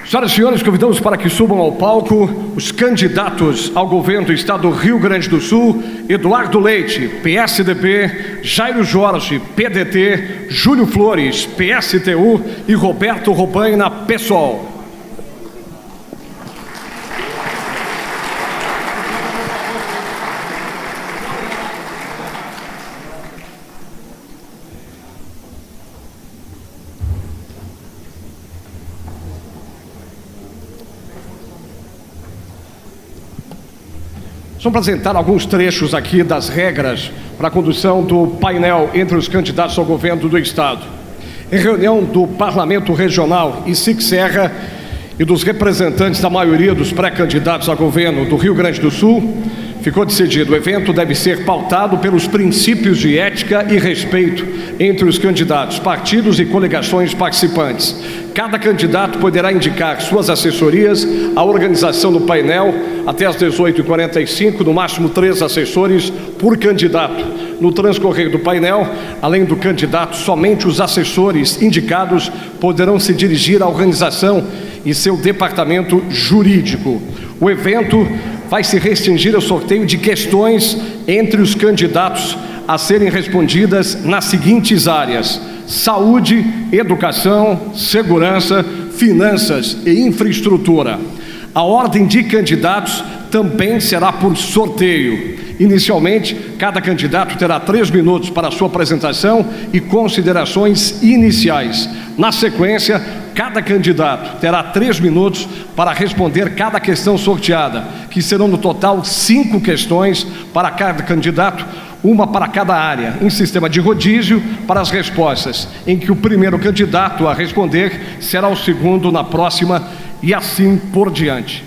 Senhoras e senhores, convidamos para que subam ao palco os candidatos ao governo do estado do Rio Grande do Sul: Eduardo Leite, PSDB, Jairo Jorge, PDT, Júlio Flores, PSTU e Roberto Robaina, PSOL. Vamos apresentar alguns trechos aqui das regras para a condução do painel entre os candidatos ao governo do estado. Em reunião do Parlamento Regional e SIC Serra e dos representantes da maioria dos pré-candidatos a governo do Rio Grande do Sul, ficou decidido: o evento deve ser pautado pelos princípios de ética e respeito entre os candidatos, partidos e coligações participantes. Cada candidato poderá indicar suas assessorias à organização do painel até às 18h45, no máximo 3 assessores por candidato. No transcorrer do painel, além do candidato, somente os assessores indicados poderão se dirigir à organização e seu departamento jurídico. O evento vai se restringir ao sorteio de questões entre os candidatos a serem respondidas nas seguintes áreas: saúde, educação, segurança, finanças e infraestrutura. A ordem de candidatos também será por sorteio. Inicialmente, cada candidato terá 3 minutos para a sua apresentação e considerações iniciais. Na sequência, cada candidato terá 3 minutos para responder cada questão sorteada, que serão no total 5 questões para cada candidato, uma para cada área, em sistema de rodízio para as respostas, em que o primeiro candidato a responder será o segundo na próxima e assim por diante.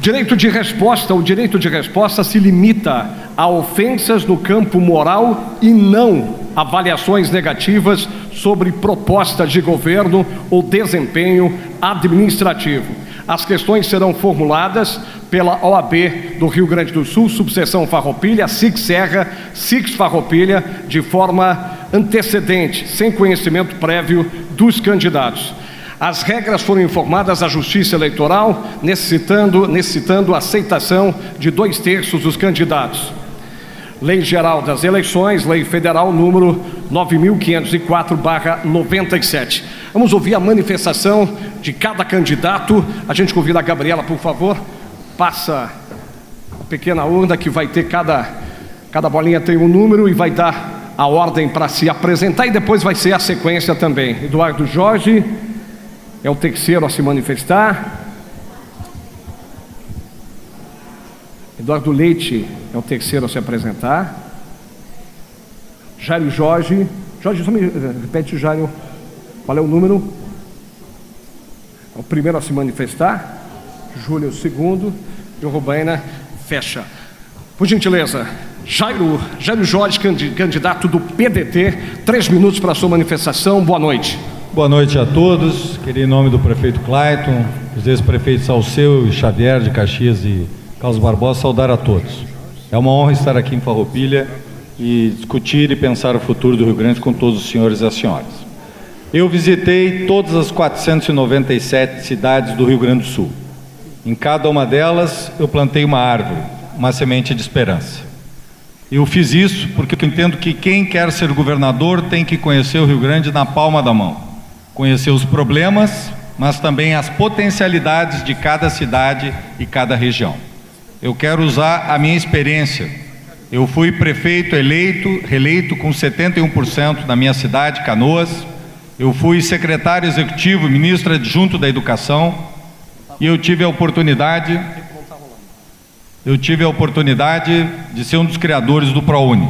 Direito de resposta. O direito de resposta se limita a ofensas no campo moral e não avaliações negativas sobre propostas de governo ou desempenho administrativo. As questões serão formuladas pela OAB do Rio Grande do Sul, subseção Farroupilha, SIC Serra, SIC Farroupilha, de forma antecedente, sem conhecimento prévio dos candidatos. As regras foram informadas à Justiça Eleitoral, necessitando a aceitação de 2/3 dos candidatos. Lei Geral das Eleições, Lei Federal número 9.504/97. Vamos ouvir a manifestação de cada candidato. A gente convida a Gabriela, por favor. Passa a pequena urna que vai ter, cada bolinha tem um número e vai dar a ordem para se apresentar, e depois vai ser a sequência também. Eduardo Jorge é o terceiro a se manifestar. Eduardo Leite é o terceiro a se apresentar. Jairo Jorge. Jorge, só me repete, Jairo, qual é o número? É o primeiro a se manifestar. Júlio, o segundo. E o Robaina fecha. Por gentileza, Jairo Jorge, candidato do PDT, 3 minutos para a sua manifestação. Boa noite. Boa noite a todos. Queria, em nome do prefeito Clayton, os ex-prefeitos Alceu e Xavier de Caxias e Carlos Barbosa, saudar a todos. É uma honra estar aqui em Farroupilha e discutir e pensar o futuro do Rio Grande com todos os senhores e as senhoras. Eu visitei todas as 497 cidades do Rio Grande do Sul. Em cada uma delas eu plantei uma árvore, uma semente de esperança. Eu fiz isso porque eu entendo que quem quer ser governador tem que conhecer o Rio Grande na palma da mão. Conhecer os problemas, mas também as potencialidades de cada cidade e cada região. Eu quero usar a minha experiência. Eu fui prefeito reeleito com 71% na minha cidade, Canoas. Eu fui secretário executivo, ministro adjunto da Educação, e eu tive a oportunidade de ser um dos criadores do ProUni.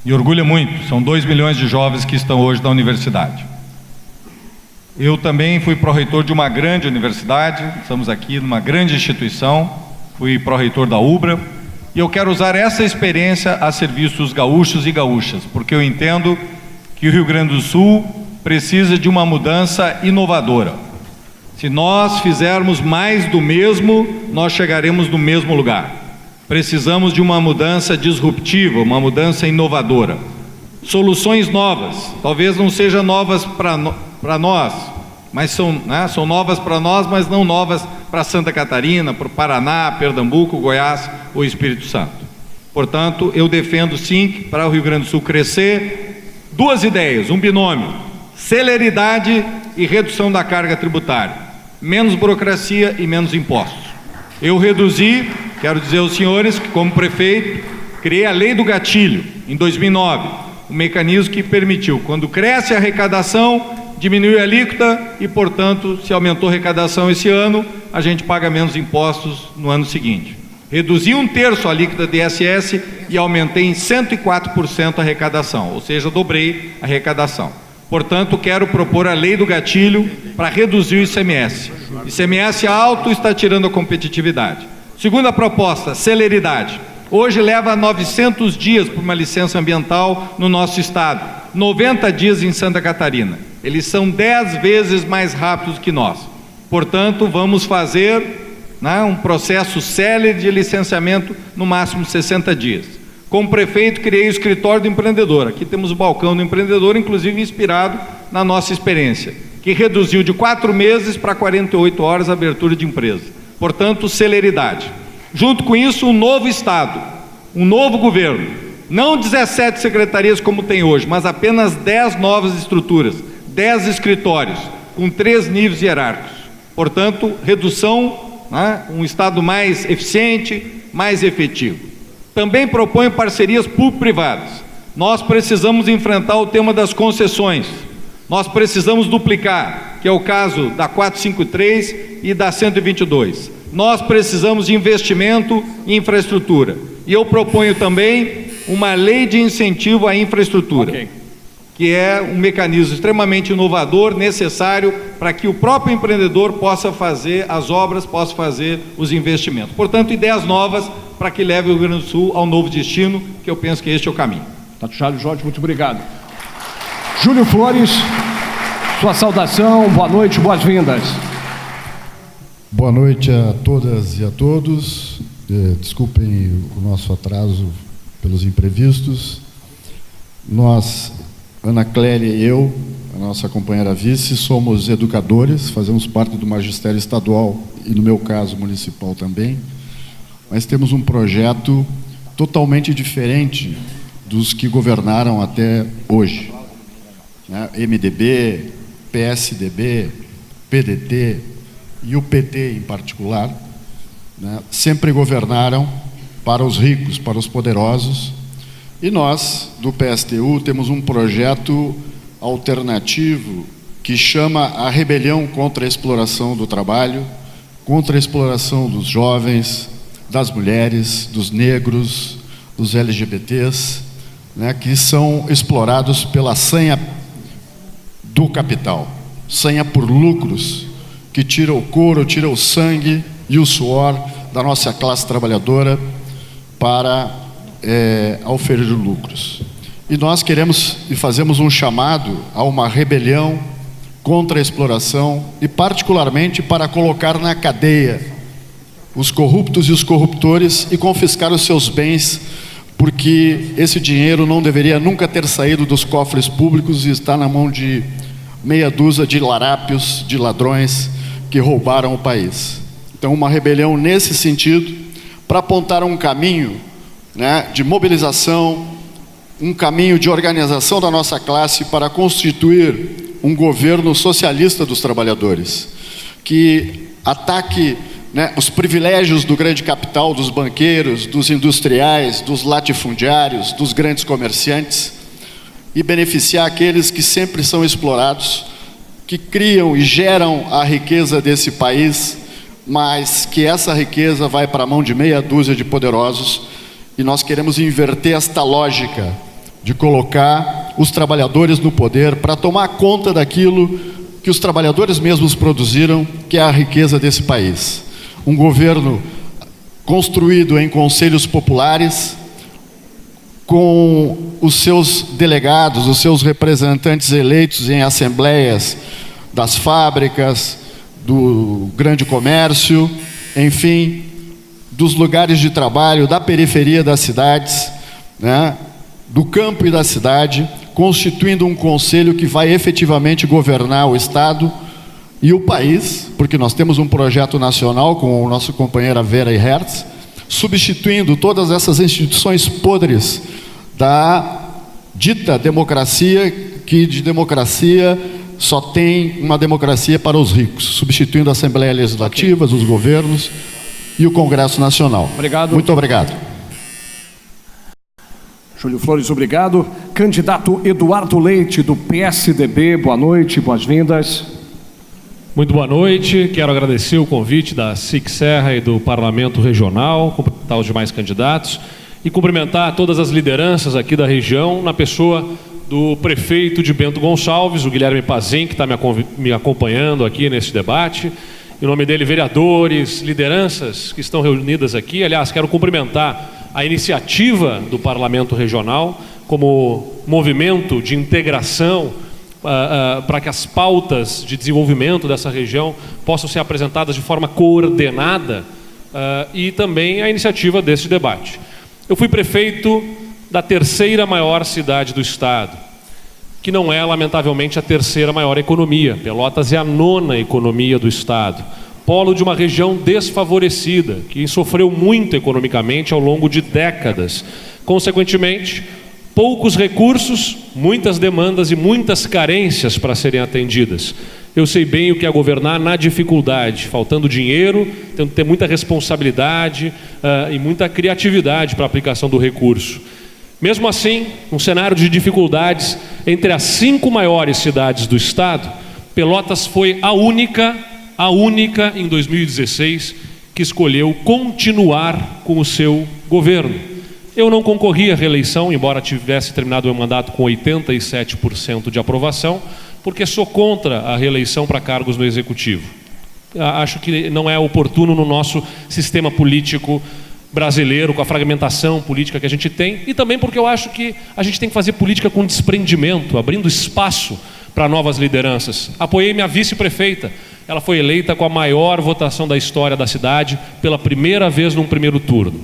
E orgulha muito, são 2 milhões de jovens que estão hoje na universidade. Eu também fui pró-reitor de uma grande universidade, estamos aqui numa grande instituição, fui pró-reitor da UBRA, e eu quero usar essa experiência a serviço dos gaúchos e gaúchas, porque eu entendo que o Rio Grande do Sul precisa de uma mudança inovadora. Se nós fizermos mais do mesmo, nós chegaremos no mesmo lugar. Precisamos de uma mudança disruptiva, uma mudança inovadora. Soluções novas, talvez não sejam novas para nós, mas são novas para nós, mas não novas para Santa Catarina, para o Paraná, Pernambuco, Goiás ou Espírito Santo. Portanto, eu defendo sim, para o Rio Grande do Sul crescer, duas ideias, um binômio: celeridade e redução da carga tributária, menos burocracia e menos impostos. Eu reduzi, quero dizer aos senhores que, como prefeito, criei a Lei do Gatilho em 2009, um mecanismo que permitiu, quando cresce a arrecadação, diminuiu a alíquota e, portanto, se aumentou a arrecadação esse ano, a gente paga menos impostos no ano seguinte. Reduzi 1/3 a alíquota de ISS e aumentei em 104% a arrecadação, ou seja, dobrei a arrecadação. Portanto, quero propor a Lei do Gatilho para reduzir o ICMS. ICMS alto está tirando a competitividade. Segunda proposta, celeridade. Hoje leva 900 dias para uma licença ambiental no nosso estado, 90 dias em Santa Catarina. Eles são 10 vezes mais rápidos que nós. Portanto, vamos fazer um processo célere de licenciamento, no máximo 60 dias. Como prefeito, criei o escritório do empreendedor. Aqui temos o balcão do empreendedor, inclusive inspirado na nossa experiência, que reduziu de 4 meses para 48 horas a abertura de empresa. Portanto, celeridade. Junto com isso, um novo Estado, um novo governo. Não 17 secretarias como tem hoje, mas apenas 10 novas estruturas, 10 escritórios, com 3 níveis hierárquicos. Portanto, redução, um Estado mais eficiente, mais efetivo. Também proponho parcerias público-privadas. Nós precisamos enfrentar o tema das concessões. Nós precisamos duplicar, que é o caso da 453 e da 122. Nós precisamos de investimento em infraestrutura. E eu proponho também uma lei de incentivo à infraestrutura, que é um mecanismo extremamente inovador, necessário para que o próprio empreendedor possa fazer as obras, possa fazer os investimentos. Portanto, ideias novas para que leve o Rio Grande do Sul ao novo destino, que eu penso que este é o caminho. Deputado Charles Jorge, muito obrigado. Júlio Flores, sua saudação, boa noite, boas-vindas. Boa noite a todas e a todos. Desculpem o nosso atraso pelos imprevistos. Nós, Ana Clélia e eu, a nossa companheira vice, somos educadores, fazemos parte do magistério estadual e, no meu caso, municipal também, mas temos um projeto totalmente diferente dos que governaram até hoje. MDB, PSDB, PDT e o PT em particular, sempre governaram para os ricos, para os poderosos, e nós, do PSTU, temos um projeto alternativo que chama a rebelião contra a exploração do trabalho, contra a exploração dos jovens, das mulheres, dos negros, dos LGBTs, que são explorados pela sanha do capital, sanha por lucros, que tira o couro, tira o sangue e o suor da nossa classe trabalhadora para oferir lucros. E nós queremos e fazemos um chamado a uma rebelião contra a exploração e particularmente para colocar na cadeia os corruptos e os corruptores e confiscar os seus bens, porque esse dinheiro não deveria nunca ter saído dos cofres públicos e está na mão de meia dúzia de larápios, de ladrões que roubaram o país. Então, uma rebelião nesse sentido, para apontar um caminho de mobilização, um caminho de organização da nossa classe para constituir um governo socialista dos trabalhadores, que ataque os privilégios do grande capital, dos banqueiros, dos industriais, dos latifundiários, dos grandes comerciantes, e beneficiar aqueles que sempre são explorados, que criam e geram a riqueza desse país, mas que essa riqueza vai para a mão de meia dúzia de poderosos, e nós queremos inverter esta lógica de colocar os trabalhadores no poder para tomar conta daquilo que os trabalhadores mesmos produziram, que é a riqueza desse país. Um governo construído em conselhos populares, com os seus delegados, os seus representantes eleitos em assembleias das fábricas, do grande comércio, enfim, dos lugares de trabalho, da periferia das cidades, do campo e da cidade, constituindo um conselho que vai efetivamente governar o Estado e o país, porque nós temos um projeto nacional com a nossa companheira Vera Hertz, substituindo todas essas instituições podres da dita democracia, que de democracia só tem uma democracia para os ricos, substituindo a Assembleia Legislativa, os governos e o Congresso Nacional. Obrigado. Muito obrigado. Júlio Flores, obrigado. Candidato Eduardo Leite, do PSDB, boa noite, boas-vindas. Muito boa noite, quero agradecer o convite da SIC Serra e do Parlamento Regional, cumprimentar os demais candidatos e cumprimentar todas as lideranças aqui da região, na pessoa do prefeito de Bento Gonçalves, o Guilherme Pazin, que está me acompanhando aqui nesse debate. Em nome dele, vereadores, lideranças que estão reunidas aqui. Aliás, quero cumprimentar a iniciativa do Parlamento Regional como movimento de integração para que as pautas de desenvolvimento dessa região possam ser apresentadas de forma coordenada e também a iniciativa deste debate. Eu fui prefeito da terceira maior cidade do estado, que não é, lamentavelmente, a terceira maior economia. Pelotas é a nona economia do estado, polo de uma região desfavorecida, que sofreu muito economicamente ao longo de décadas. Consequentemente, poucos recursos, muitas demandas e muitas carências para serem atendidas. Eu sei bem o que é governar na dificuldade, faltando dinheiro, tendo que ter muita responsabilidade e muita criatividade para a aplicação do recurso. Mesmo assim, um cenário de dificuldades, entre as 5 maiores cidades do estado, Pelotas foi a única em 2016 que escolheu continuar com o seu governo. Eu não concorri à reeleição, embora tivesse terminado meu mandato com 87% de aprovação, porque sou contra a reeleição para cargos no Executivo. Acho que não é oportuno no nosso sistema político brasileiro, com a fragmentação política que a gente tem, e também porque eu acho que a gente tem que fazer política com desprendimento, abrindo espaço para novas lideranças. Apoiei minha vice-prefeita, ela foi eleita com a maior votação da história da cidade, pela primeira vez num primeiro turno.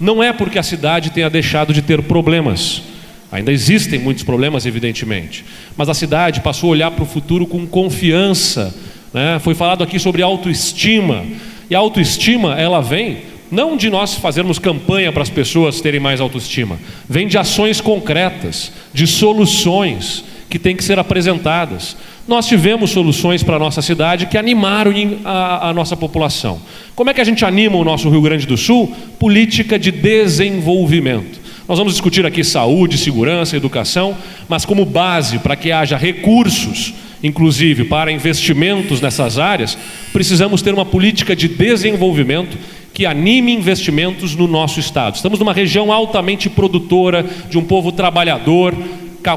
Não é porque a cidade tenha deixado de ter problemas, ainda existem muitos problemas, evidentemente, mas a cidade passou a olhar para o futuro com confiança, né? Foi falado aqui sobre autoestima, e a autoestima, ela vem não de nós fazermos campanha para as pessoas terem mais autoestima, vem de ações concretas, de soluções que têm que ser apresentadas. Nós tivemos soluções para a nossa cidade que animaram a nossa população. Como é que a gente anima o nosso Rio Grande do Sul? Política de desenvolvimento. Nós vamos discutir aqui saúde, segurança, educação, mas como base para que haja recursos, inclusive para investimentos nessas áreas, precisamos ter uma política de desenvolvimento que anime investimentos no nosso estado. Estamos numa região altamente produtora, de um povo trabalhador,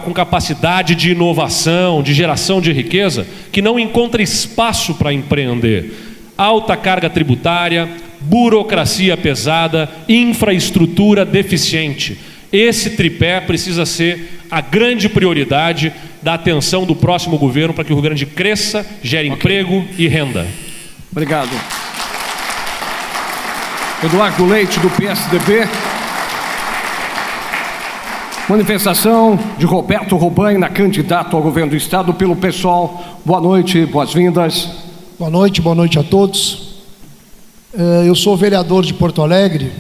com capacidade de inovação, de geração de riqueza, que não encontra espaço para empreender. Alta carga tributária, burocracia pesada, infraestrutura deficiente. Esse tripé precisa ser a grande prioridade da atenção do próximo governo para que o Rio Grande cresça, gere emprego e renda. Obrigado. Eduardo Leite, do PSDB. Manifestação de Roberto Robaina, candidato ao governo do estado pelo PSOL. Boa noite, boas-vindas. Boa noite a todos. Eu sou vereador de Porto Alegre,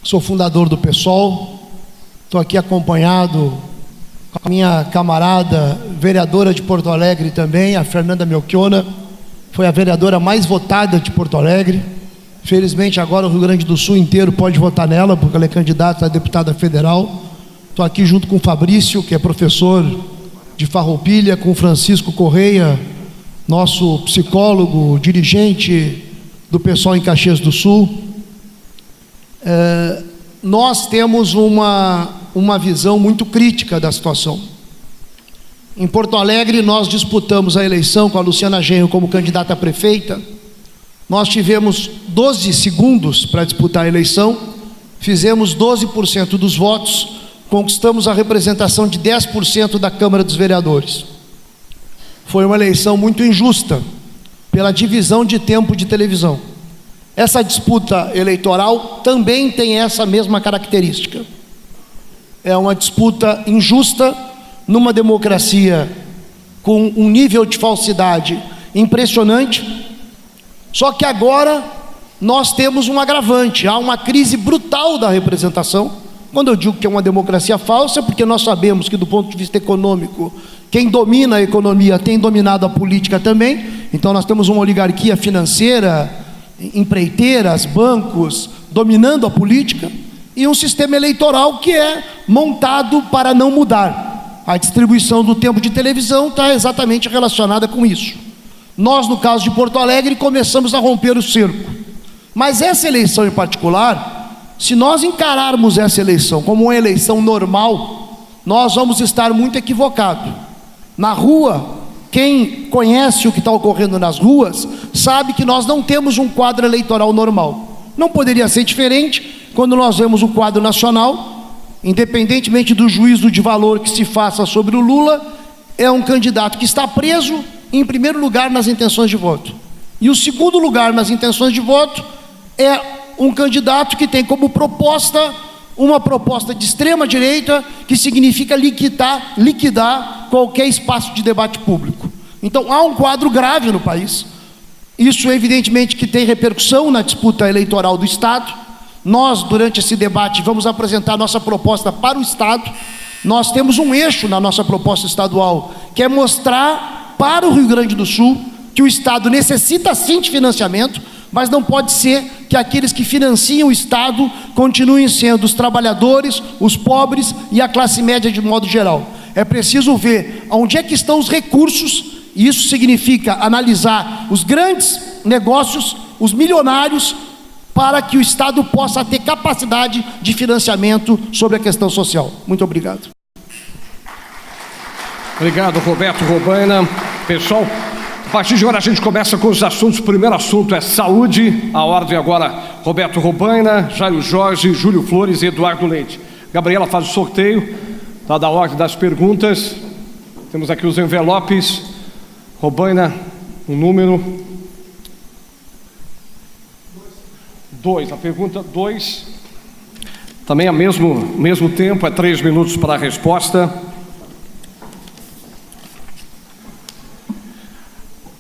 sou fundador do PSOL, estou aqui acompanhado com a minha camarada vereadora de Porto Alegre também, a Fernanda Melchiona, foi a vereadora mais votada de Porto Alegre. Felizmente agora o Rio Grande do Sul inteiro pode votar nela, porque ela é candidata a deputada federal. Estou aqui junto com o Fabrício, que é professor de Farroupilha, com o Francisco Correia, nosso psicólogo, dirigente do pessoal em Caxias do Sul. Nós temos uma visão muito crítica da situação. Em Porto Alegre, nós disputamos a eleição com a Luciana Genro como candidata a prefeita. Nós tivemos 12 segundos para disputar a eleição, fizemos 12% dos votos, conquistamos a representação de 10% da Câmara dos Vereadores. Foi uma eleição muito injusta, pela divisão de tempo de televisão. Essa disputa eleitoral também tem essa mesma característica. É uma disputa injusta, numa democracia com um nível de falsidade impressionante. Só que agora nós temos um agravante, há uma crise brutal da representação. Quando eu digo que é uma democracia falsa, porque nós sabemos que do ponto de vista econômico, quem domina a economia tem dominado a política também. Então nós temos uma oligarquia financeira, empreiteiras, bancos, dominando a política, e um sistema eleitoral que é montado para não mudar. A distribuição do tempo de televisão está exatamente relacionada com isso. Nós, no caso de Porto Alegre, começamos a romper o cerco. Mas essa eleição em particular, se nós encararmos essa eleição como uma eleição normal, nós vamos estar muito equivocados. Na rua, quem conhece o que está ocorrendo nas ruas, sabe que nós não temos um quadro eleitoral normal. Não poderia ser diferente quando nós vemos o quadro nacional, independentemente do juízo de valor que se faça sobre o Lula, é um candidato que está preso, em primeiro lugar, nas intenções de voto. E o segundo lugar nas intenções de voto é um candidato que tem como proposta uma proposta de extrema direita, que significa liquidar qualquer espaço de debate público. Então há um quadro grave no país. Isso evidentemente que tem repercussão na disputa eleitoral do Estado. Nós, durante esse debate, vamos apresentar nossa proposta para o Estado. Nós temos um eixo na nossa proposta estadual, que é mostrar para o Rio Grande do Sul que o Estado necessita sim de financiamento, mas não pode ser que aqueles que financiam o Estado continuem sendo os trabalhadores, os pobres e a classe média de modo geral. É preciso ver onde é que estão os recursos, e isso significa analisar os grandes negócios, os milionários, para que o Estado possa ter capacidade de financiamento sobre a questão social. Muito obrigado. Obrigado, Roberto Robaina. Pessoal, a partir de agora a gente começa com os assuntos. O primeiro assunto é saúde. A ordem agora, Roberto Robaina, Jairo Jorge, Júlio Flores e Eduardo Leite. Gabriela faz o sorteio, está da ordem das perguntas. Temos aqui os envelopes. Robaina, um número 2. A pergunta 2, também é mesmo tempo, é 3 minutos para a resposta.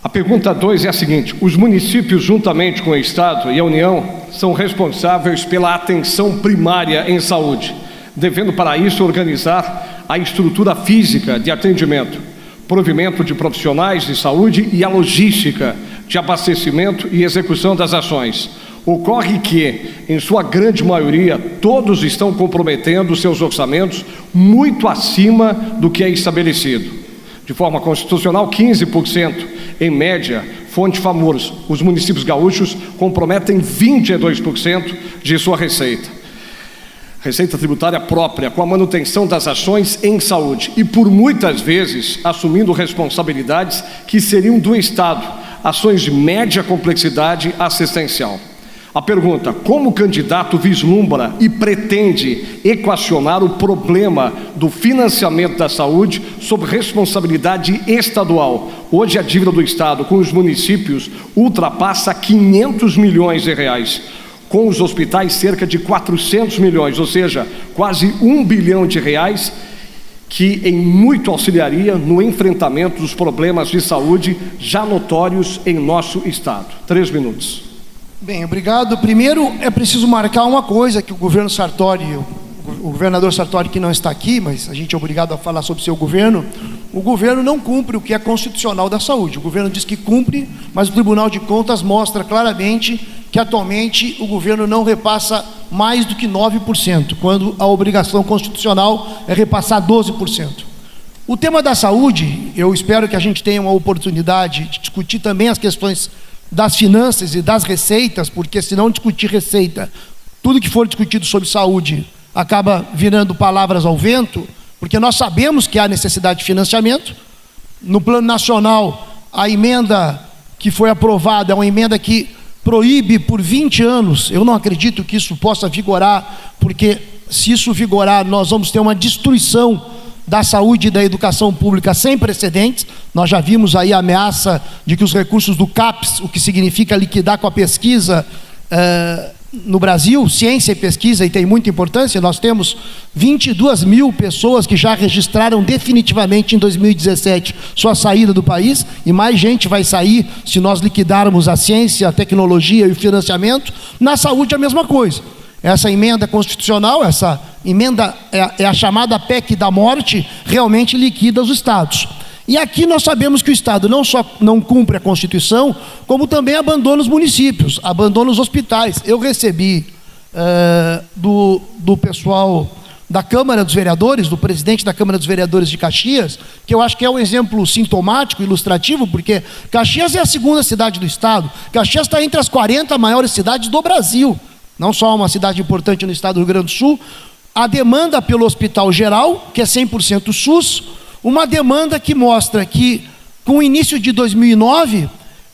A pergunta 2 é a seguinte: os municípios, juntamente com o Estado e a União, são responsáveis pela atenção primária em saúde, devendo para isso organizar a estrutura física de atendimento, provimento de profissionais de saúde e a logística de abastecimento e execução das ações. Ocorre que, em sua grande maioria, todos estão comprometendo seus orçamentos muito acima do que é estabelecido. De forma constitucional, 15%, em média, fonte FAMURS. Os municípios gaúchos comprometem 22% de sua receita tributária própria, com a manutenção das ações em saúde e, por muitas vezes, assumindo responsabilidades que seriam do Estado, ações de média complexidade assistencial. A pergunta: como o candidato vislumbra e pretende equacionar o problema do financiamento da saúde sob responsabilidade estadual? Hoje a dívida do Estado com os municípios ultrapassa 500 milhões de reais, com os hospitais cerca de 400 milhões, ou seja, quase 1 bilhão de reais, que em muito auxiliaria no enfrentamento dos problemas de saúde já notórios em nosso Estado. 3 minutos. Bem, obrigado. Primeiro, é preciso marcar uma coisa, que o governo Sartori, o governador Sartori, que não está aqui, mas a gente é obrigado a falar sobre o seu governo, o governo não cumpre o que é constitucional da saúde. O governo diz que cumpre, mas o Tribunal de Contas mostra claramente que atualmente o governo não repassa mais do que 9%, quando a obrigação constitucional é repassar 12%. O tema da saúde, eu espero que a gente tenha uma oportunidade de discutir também as questões das finanças e das receitas, porque se não discutir receita, tudo que for discutido sobre saúde acaba virando palavras ao vento, porque nós sabemos que há necessidade de financiamento. No plano nacional, a emenda que foi aprovada é uma emenda que proíbe por 20 anos, eu não acredito que isso possa vigorar, porque se isso vigorar, nós vamos ter uma destruição da saúde e da educação pública sem precedentes. Nós já vimos aí a ameaça de que os recursos do CAPES, o que significa liquidar com a pesquisa, no Brasil, ciência e pesquisa, e tem muita importância, nós temos 22 mil pessoas que já registraram definitivamente em 2017 sua saída do país, e mais gente vai sair se nós liquidarmos a ciência, a tecnologia e o financiamento. Na saúde, a mesma coisa. Essa emenda constitucional, essa emenda é a chamada PEC da morte, realmente liquida os estados. E aqui nós sabemos que o Estado não só não cumpre a Constituição, como também abandona os municípios, abandona os hospitais. Eu recebi do pessoal da Câmara dos Vereadores, do presidente da Câmara dos Vereadores de Caxias, que eu acho que é um exemplo sintomático, ilustrativo, porque Caxias é a segunda cidade do Estado. Caxias está entre as 40 maiores cidades do Brasil, não só uma cidade importante no estado do Rio Grande do Sul. A demanda pelo Hospital Geral, que é 100% SUS, uma demanda que mostra que, com o início de 2009,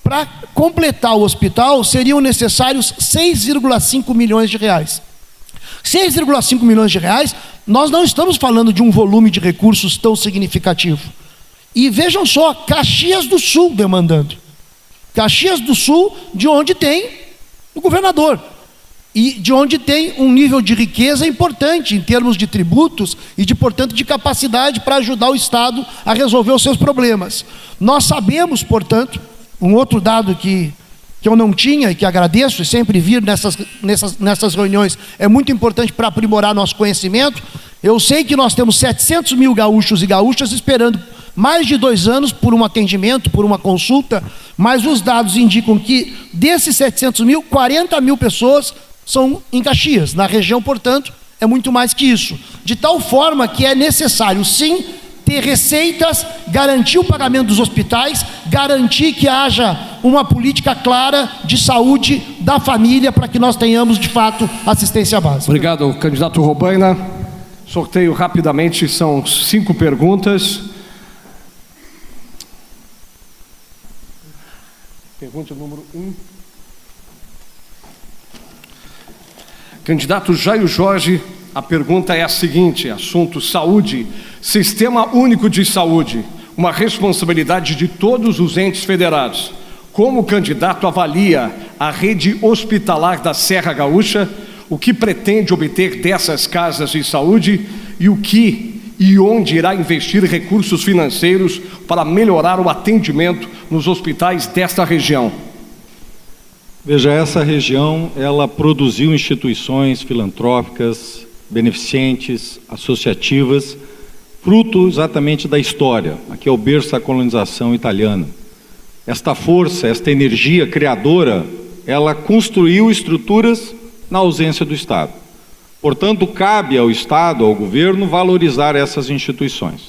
para completar o hospital, seriam necessários 6,5 milhões de reais. 6,5 milhões de reais, nós não estamos falando de um volume de recursos tão significativo. E vejam só, Caxias do Sul demandando. Caxias do Sul, de onde tem o governador. E de onde tem um nível de riqueza importante em termos de tributos e, portanto, de capacidade para ajudar o Estado a resolver os seus problemas. Nós sabemos, portanto, um outro dado que eu não tinha e que agradeço, e sempre vir nessas reuniões é muito importante para aprimorar nosso conhecimento. Eu sei que nós temos 700 mil gaúchos e gaúchas esperando mais de 2 anos por um atendimento, por uma consulta, mas os dados indicam que desses 700 mil, 40 mil pessoas são em Caxias. Na região, portanto, é muito mais que isso. De tal forma que é necessário, sim, ter receitas, garantir o pagamento dos hospitais, garantir que haja uma política clara de saúde da família para que nós tenhamos, de fato, assistência básica. Obrigado, candidato Robaina. Sorteio rapidamente, são 5 perguntas. Pergunta número 1. Candidato Jair Jorge, a pergunta é a seguinte: assunto saúde, Sistema Único de Saúde, uma responsabilidade de todos os entes federados. Como o candidato avalia a rede hospitalar da Serra Gaúcha, o que pretende obter dessas casas de saúde e o que e onde irá investir recursos financeiros para melhorar o atendimento nos hospitais desta região? Veja, essa região, ela produziu instituições filantrópicas, beneficentes, associativas, fruto exatamente da história. Aqui é o berço da colonização italiana. Esta força, esta energia criadora, ela construiu estruturas na ausência do Estado. Portanto, cabe ao Estado, ao governo, valorizar essas instituições.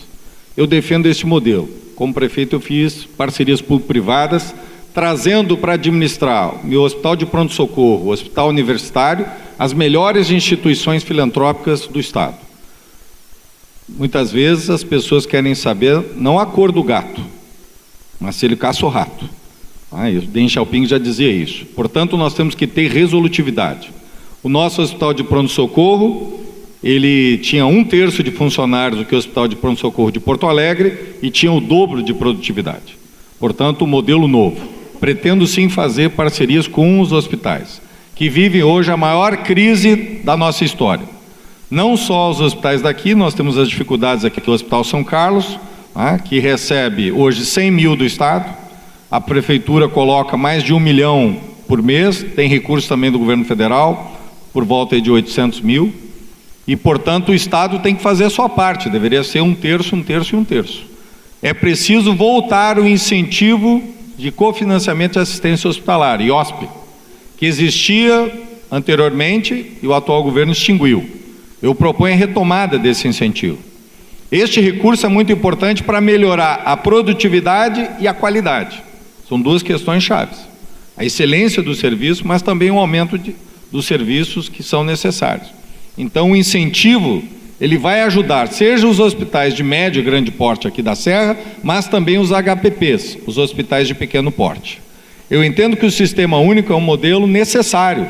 Eu defendo esse modelo. Como prefeito, eu fiz parcerias público-privadas, trazendo para administrar o meu hospital de pronto-socorro, o hospital universitário, as melhores instituições filantrópicas do Estado. Muitas vezes as pessoas querem saber não a cor do gato, mas se ele caça o rato. O Deng Xiaoping já dizia isso. Portanto, nós temos que ter resolutividade. O nosso hospital de pronto-socorro, ele tinha 1/3 de funcionários do que o hospital de pronto-socorro de Porto Alegre e tinha o dobro de produtividade. Portanto, um modelo novo. Pretendo sim fazer parcerias com os hospitais, que vivem hoje a maior crise da nossa história. Não só os hospitais daqui, nós temos as dificuldades aqui do Hospital São Carlos, que recebe hoje 100 mil do Estado, a Prefeitura coloca mais de 1 milhão por mês, tem recursos também do Governo Federal, por volta de 800 mil, e portanto o Estado tem que fazer a sua parte, deveria ser 1/3, 1/3 e 1/3. É preciso voltar o incentivo de cofinanciamento de assistência hospitalar, IOSP, que existia anteriormente e o atual governo extinguiu. Eu proponho a retomada desse incentivo. Este recurso é muito importante para melhorar a produtividade e a qualidade. São 2 questões chaves. A excelência do serviço, mas também o aumento dos serviços que são necessários. Então, o incentivo, ele vai ajudar, seja os hospitais de médio e grande porte aqui da Serra, mas também os HPPs, os hospitais de pequeno porte. Eu entendo que o Sistema Único é um modelo necessário,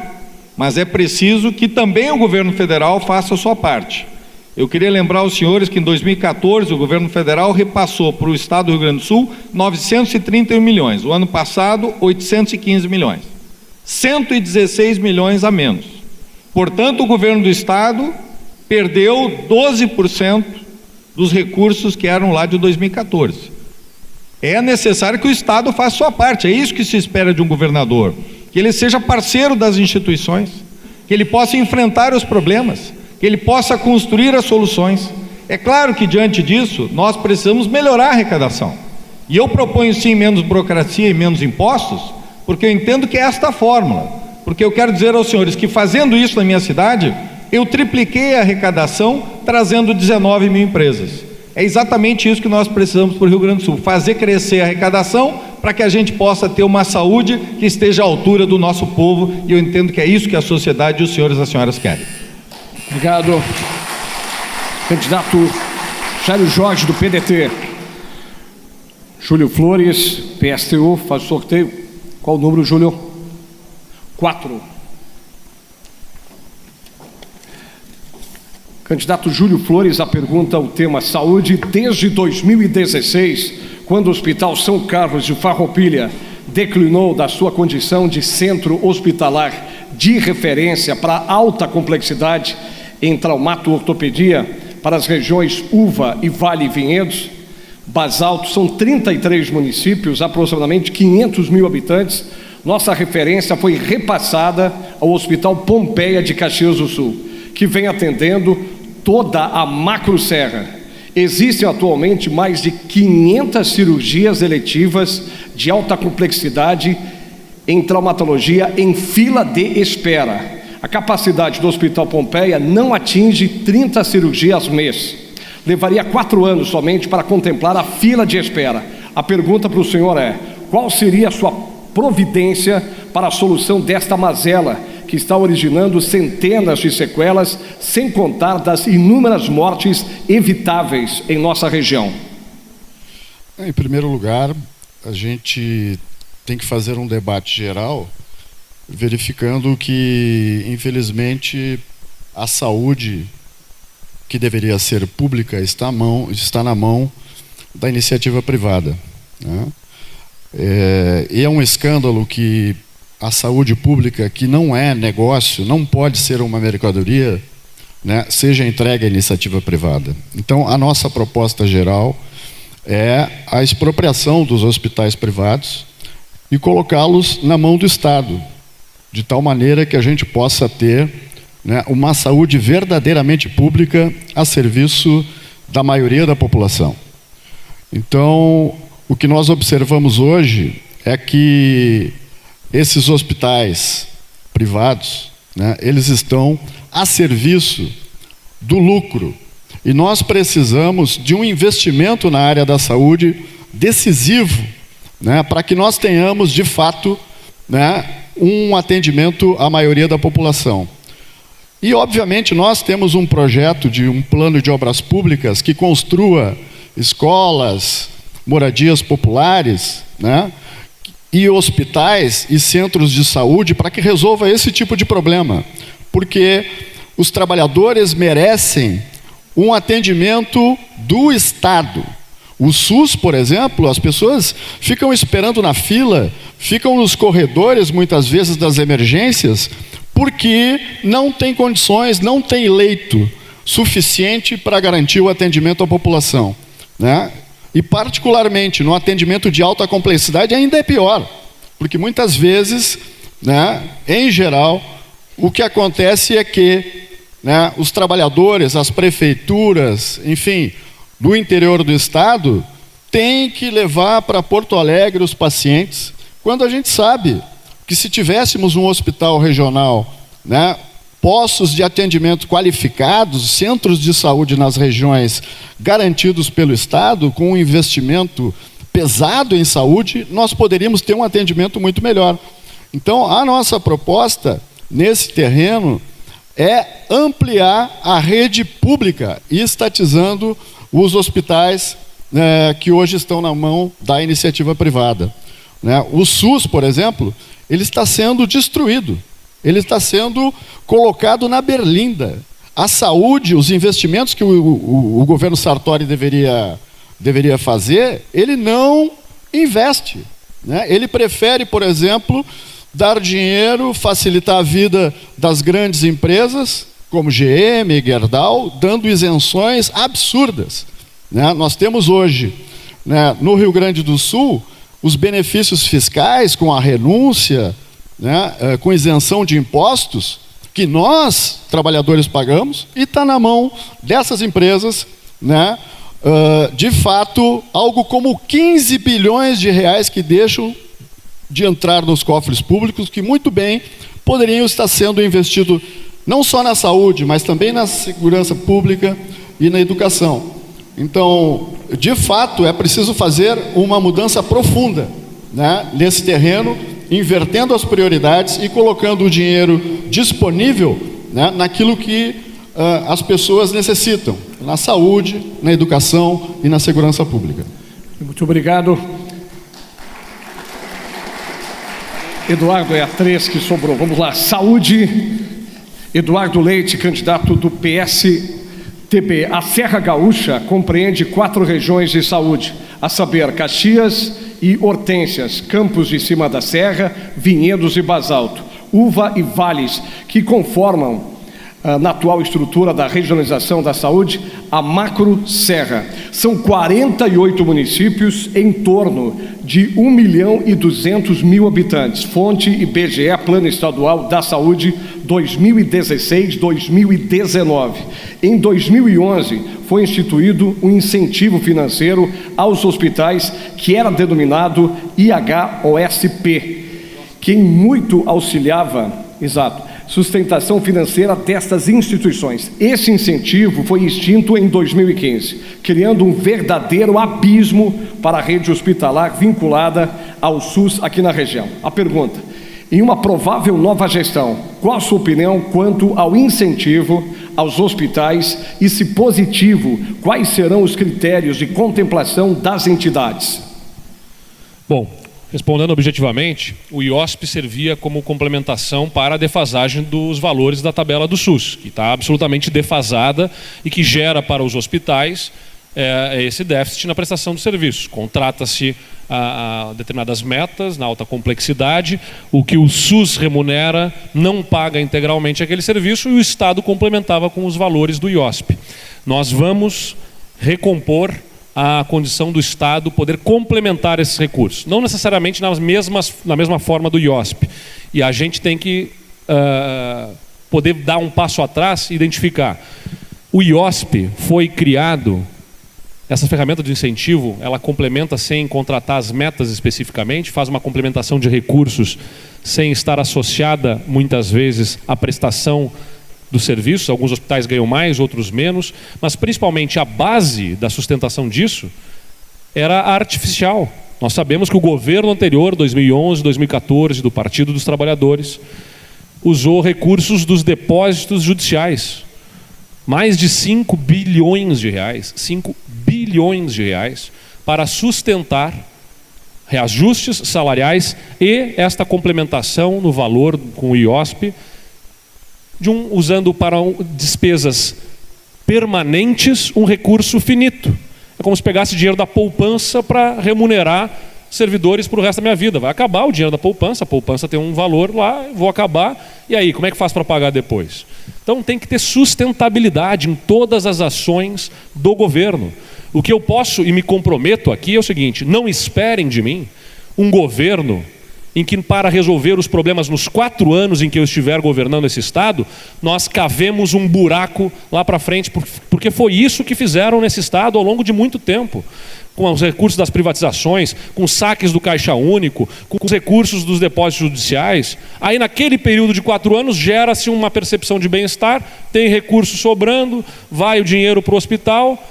mas é preciso que também o governo federal faça a sua parte. Eu queria lembrar aos senhores que em 2014 o governo federal repassou para o estado do Rio Grande do Sul 931 milhões, o ano passado 815 milhões. 116 milhões a menos. Portanto, o governo do estado perdeu 12% dos recursos que eram lá de 2014. É necessário que o estado faça sua parte, é isso que se espera de um governador, que ele seja parceiro das instituições, que ele possa enfrentar os problemas, que ele possa construir as soluções. É claro que diante disso, nós precisamos melhorar a arrecadação. E eu proponho sim menos burocracia e menos impostos, porque eu entendo que é esta a fórmula. Porque eu quero dizer aos senhores que fazendo isso na minha cidade, eu tripliquei a arrecadação, trazendo 19 mil empresas. É exatamente isso que nós precisamos para o Rio Grande do Sul, fazer crescer a arrecadação para que a gente possa ter uma saúde que esteja à altura do nosso povo, e eu entendo que é isso que a sociedade e os senhores e as senhoras querem. Obrigado. Candidato Jairo Jorge, do PDT. Júlio Flores, PSTU, faz o sorteio. Qual o número, Júlio? 4. Candidato Júlio Flores, a pergunta, o tema saúde. Desde 2016, quando o Hospital São Carlos de Farroupilha declinou da sua condição de centro hospitalar de referência para alta complexidade em traumato-ortopedia para as regiões Uva e Vale Vinhedos, Basalto, são 33 municípios, aproximadamente 500 mil habitantes. Nossa referência foi repassada ao Hospital Pompeia de Caxias do Sul, que vem atendendo toda a macro-serra. Existem atualmente mais de 500 cirurgias eletivas de alta complexidade em traumatologia em fila de espera. A capacidade do Hospital Pompeia não atinge 30 cirurgias mês. Levaria 4 anos somente para contemplar a fila de espera. A pergunta para o senhor é: qual seria a sua providência para a solução desta mazela que está originando centenas de sequelas, sem contar das inúmeras mortes evitáveis em nossa região? Em primeiro lugar, a gente tem que fazer um debate geral, verificando que, infelizmente, a saúde que deveria ser pública está na mão da iniciativa privada, né? E é um escândalo que a saúde pública, que não é negócio, não pode ser uma mercadoria, né, seja entregue à iniciativa privada. Então, a nossa proposta geral é a expropriação dos hospitais privados e colocá-los na mão do Estado, de tal maneira que a gente possa ter, né, uma saúde verdadeiramente pública a serviço da maioria da população. Então, o que nós observamos hoje é que esses hospitais privados, né, eles estão a serviço do lucro. E nós precisamos de um investimento na área da saúde decisivo, né, para que nós tenhamos, de fato, né, um atendimento à maioria da população. E, obviamente, nós temos um projeto de um plano de obras públicas que construa escolas, moradias populares, né, e hospitais e centros de saúde para que resolva esse tipo de problema. Porque os trabalhadores merecem um atendimento do Estado. O SUS, por exemplo, as pessoas ficam esperando na fila, ficam nos corredores, muitas vezes, das emergências, porque não tem condições, não tem leito suficiente para garantir o atendimento à população, né? E, particularmente, no atendimento de alta complexidade, ainda é pior, porque muitas vezes, né, em geral, o que acontece é que, né, os trabalhadores, as prefeituras, enfim, do interior do estado, têm que levar para Porto Alegre os pacientes, quando a gente sabe que, se tivéssemos um hospital regional, né, postos de atendimento qualificados, centros de saúde nas regiões garantidos pelo Estado, com um investimento pesado em saúde, nós poderíamos ter um atendimento muito melhor. Então, a nossa proposta nesse terreno é ampliar a rede pública, estatizando os hospitais, que hoje estão na mão da iniciativa privada, né? O SUS, por exemplo, ele está sendo destruído. Ele está sendo colocado na berlinda. A saúde, os investimentos que o governo Sartori deveria fazer, ele não investe, né? Ele prefere, por exemplo, dar dinheiro, facilitar a vida das grandes empresas, como GM, Gerdau, dando isenções absurdas, né? Nós temos hoje, né, no Rio Grande do Sul, os benefícios fiscais com a renúncia, né, com isenção de impostos, que nós, trabalhadores, pagamos, e está na mão dessas empresas, né, de fato, algo como 15 bilhões de reais que deixam de entrar nos cofres públicos, que muito bem poderiam estar sendo investidos não só na saúde, mas também na segurança pública e na educação. Então, de fato, é preciso fazer uma mudança profunda, né, nesse terreno, invertendo as prioridades e colocando o dinheiro disponível, né, naquilo que as pessoas necessitam, na saúde, na educação e na segurança pública. Muito obrigado. Eduardo, é a 3 que sobrou. Vamos lá. Saúde. Eduardo Leite, candidato do PSTB. A Serra Gaúcha compreende 4 regiões de saúde, a saber, Caxias e Hortênsias, Campos de Cima da Serra, Vinhedos e Basalto, Uva e Vales, que conformam, na atual estrutura da regionalização da saúde, a Macro Serra. São 48 municípios em torno de 1.200.000 habitantes. Fonte IBGE, Plano Estadual da Saúde 2016-2019. Em 2011, foi instituído um incentivo financeiro aos hospitais que era denominado IHOSP, que muito auxiliava, sustentação financeira destas instituições. Esse incentivo foi extinto em 2015, criando um verdadeiro abismo para a rede hospitalar vinculada ao SUS aqui na região. A pergunta: em uma provável nova gestão, qual a sua opinião quanto ao incentivo aos hospitais e, se positivo, quais serão os critérios de contemplação das entidades? Bom, respondendo objetivamente, o IOSP servia como complementação para a defasagem dos valores da tabela do SUS, que está absolutamente defasada e que gera para os hospitais esse déficit na prestação de serviços. Contrata-se a determinadas metas na alta complexidade, o que o SUS remunera não paga integralmente aquele serviço e o Estado complementava com os valores do IOSP. Nós vamos recompor a condição do Estado poder complementar esses recursos, não necessariamente na mesma forma do IOSP. E a gente tem que poder dar um passo atrás e identificar. O IOSP foi criado, essa ferramenta de incentivo, ela complementa sem contratar as metas especificamente, faz uma complementação de recursos sem estar associada, muitas vezes, à prestação dos serviços. Alguns hospitais ganham mais, outros menos, mas principalmente a base da sustentação disso era artificial. Nós sabemos que o governo anterior, 2011, 2014, do Partido dos Trabalhadores, usou recursos dos depósitos judiciais. Mais de 5 bilhões de reais, 5 bilhões de reais, para sustentar reajustes salariais e esta complementação no valor com o IOSP, usando para despesas permanentes um recurso finito. É como se pegasse dinheiro da poupança para remunerar servidores para o resto da minha vida. Vai acabar o dinheiro da poupança, a poupança tem um valor lá, vou acabar, e aí, como é que faz para pagar depois? Então tem que ter sustentabilidade em todas as ações do governo. O que eu posso e me comprometo aqui é o seguinte: não esperem de mim um governo em que, para resolver os problemas nos 4 anos em que eu estiver governando esse Estado, nós cavemos um buraco lá para frente, porque foi isso que fizeram nesse Estado ao longo de muito tempo, com os recursos das privatizações, com os saques do Caixa Único, com os recursos dos depósitos judiciais. Aí, naquele período de 4 anos, gera-se uma percepção de bem-estar, tem recurso sobrando, vai o dinheiro para o hospital,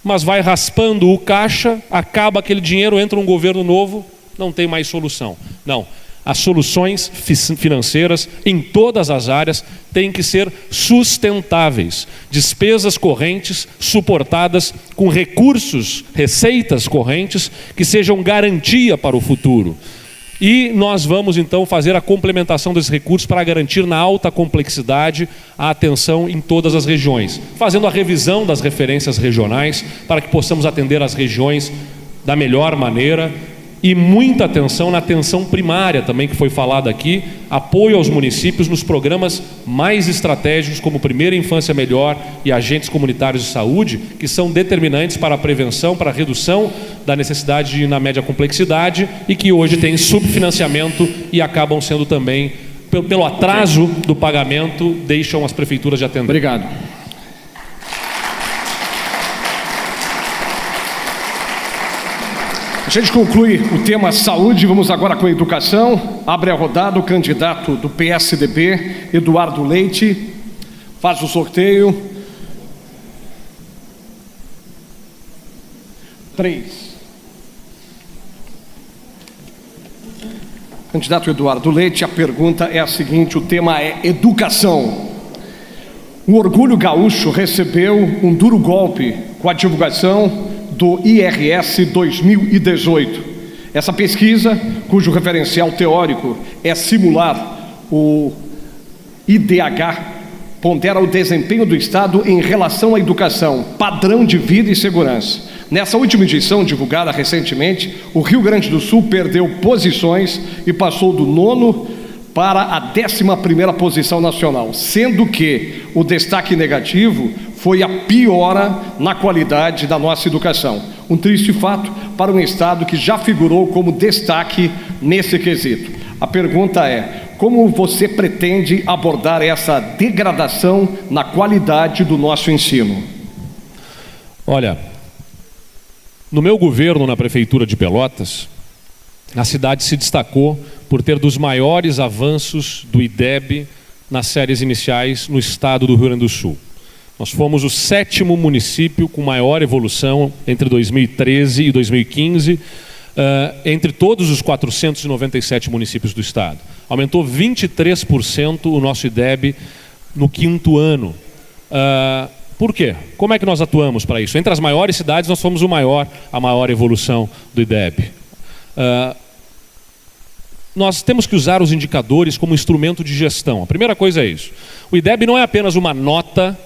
mas vai raspando o caixa, acaba aquele dinheiro, entra um governo novo, não tem mais solução. Não, as soluções financeiras em todas as áreas têm que ser sustentáveis. Despesas correntes suportadas com recursos, receitas correntes que sejam garantia para o futuro. E nós vamos então fazer a complementação desses recursos para garantir na alta complexidade a atenção em todas as regiões, fazendo a revisão das referências regionais para que possamos atender as regiões da melhor maneira, E muita atenção na atenção primária também, que foi falado aqui, apoio aos municípios nos programas mais estratégicos, como Primeira Infância Melhor e agentes comunitários de saúde, que são determinantes para a prevenção, para a redução da necessidade na média complexidade e que hoje têm subfinanciamento e acabam sendo também, pelo atraso do pagamento, deixam as prefeituras de atender. Obrigado. A gente conclui o tema saúde, vamos agora com a educação. Abre a rodada o candidato do PSDB, Eduardo Leite. Faz o sorteio. 3. Candidato Eduardo Leite, a pergunta é a seguinte, o tema é educação. O Orgulho Gaúcho recebeu um duro golpe com a divulgação do IRS 2018. Essa pesquisa, cujo referencial teórico é simular o IDH, pondera o desempenho do Estado em relação à educação, padrão de vida e segurança. Nessa última edição, divulgada recentemente, o Rio Grande do Sul perdeu posições e passou do 9º para a 11ª posição nacional, sendo que o destaque negativo foi a piora na qualidade da nossa educação. Um triste fato para um estado que já figurou como destaque nesse quesito. A pergunta é: como você pretende abordar essa degradação na qualidade do nosso ensino? Olha, no meu governo na Prefeitura de Pelotas, a cidade se destacou por ter dos maiores avanços do IDEB nas séries iniciais no estado do Rio Grande do Sul. Nós fomos o 7º município com maior evolução entre 2013 e 2015, entre todos os 497 municípios do estado. Aumentou 23% o nosso IDEB no 5º ano. Por quê? Como é que nós atuamos para isso? Entre as maiores cidades, nós fomos a maior evolução do IDEB. Nós temos que usar os indicadores como instrumento de gestão. A primeira coisa é isso. O IDEB não é apenas uma nota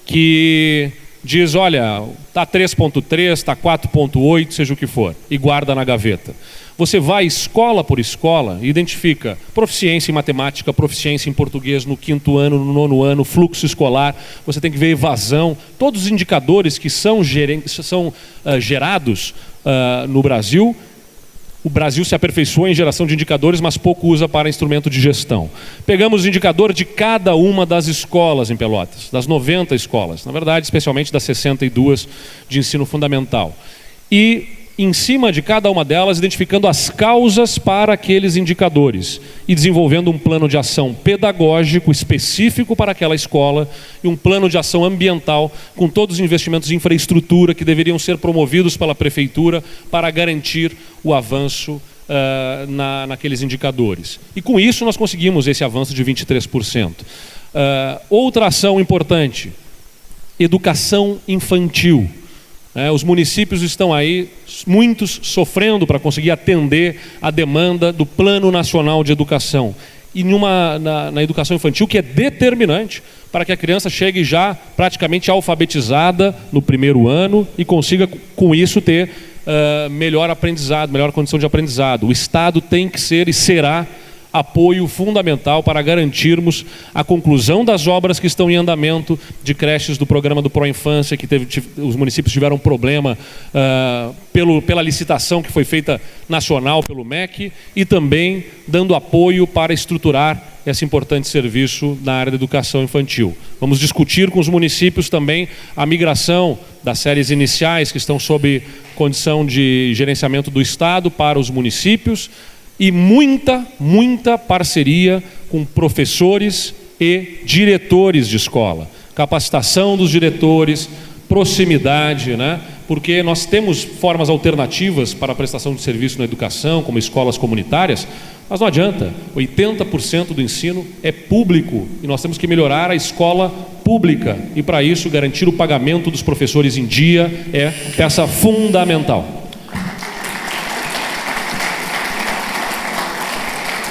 que diz, olha, está 3.3, está 4.8, seja o que for, e guarda na gaveta. Você vai escola por escola e identifica proficiência em matemática, proficiência em português no 5º ano, no 9º ano, fluxo escolar, você tem que ver evasão, todos os indicadores que são gerados no Brasil. O Brasil se aperfeiçoou em geração de indicadores, mas pouco usa para instrumento de gestão. Pegamos o indicador de cada uma das escolas em Pelotas, das 90 escolas, na verdade, especialmente das 62 de ensino fundamental. E, em cima de cada uma delas, identificando as causas para aqueles indicadores e desenvolvendo um plano de ação pedagógico específico para aquela escola e um plano de ação ambiental com todos os investimentos em infraestrutura que deveriam ser promovidos pela Prefeitura para garantir o avanço naqueles indicadores. E com isso nós conseguimos esse avanço de 23%. Outra ação importante, educação infantil. Os municípios estão aí, muitos sofrendo para conseguir atender a demanda do Plano Nacional de Educação. E na educação infantil, que é determinante para que a criança chegue já praticamente alfabetizada no 1º ano e consiga, com isso, ter melhor aprendizado, melhor condição de aprendizado. O Estado tem que ser e será apoio fundamental para garantirmos a conclusão das obras que estão em andamento de creches do programa do Pró-Infância, que os municípios tiveram problema pela licitação que foi feita nacional pelo MEC, e também dando apoio para estruturar esse importante serviço na área da educação infantil. Vamos discutir com os municípios também a migração das séries iniciais que estão sob condição de gerenciamento do Estado para os municípios, e muita parceria com professores e diretores de escola. Capacitação dos diretores, proximidade, porque nós temos formas alternativas para a prestação de serviço na educação, como escolas comunitárias, mas não adianta, 80% do ensino é público e nós temos que melhorar a escola pública e, para isso, garantir o pagamento dos professores em dia é peça fundamental.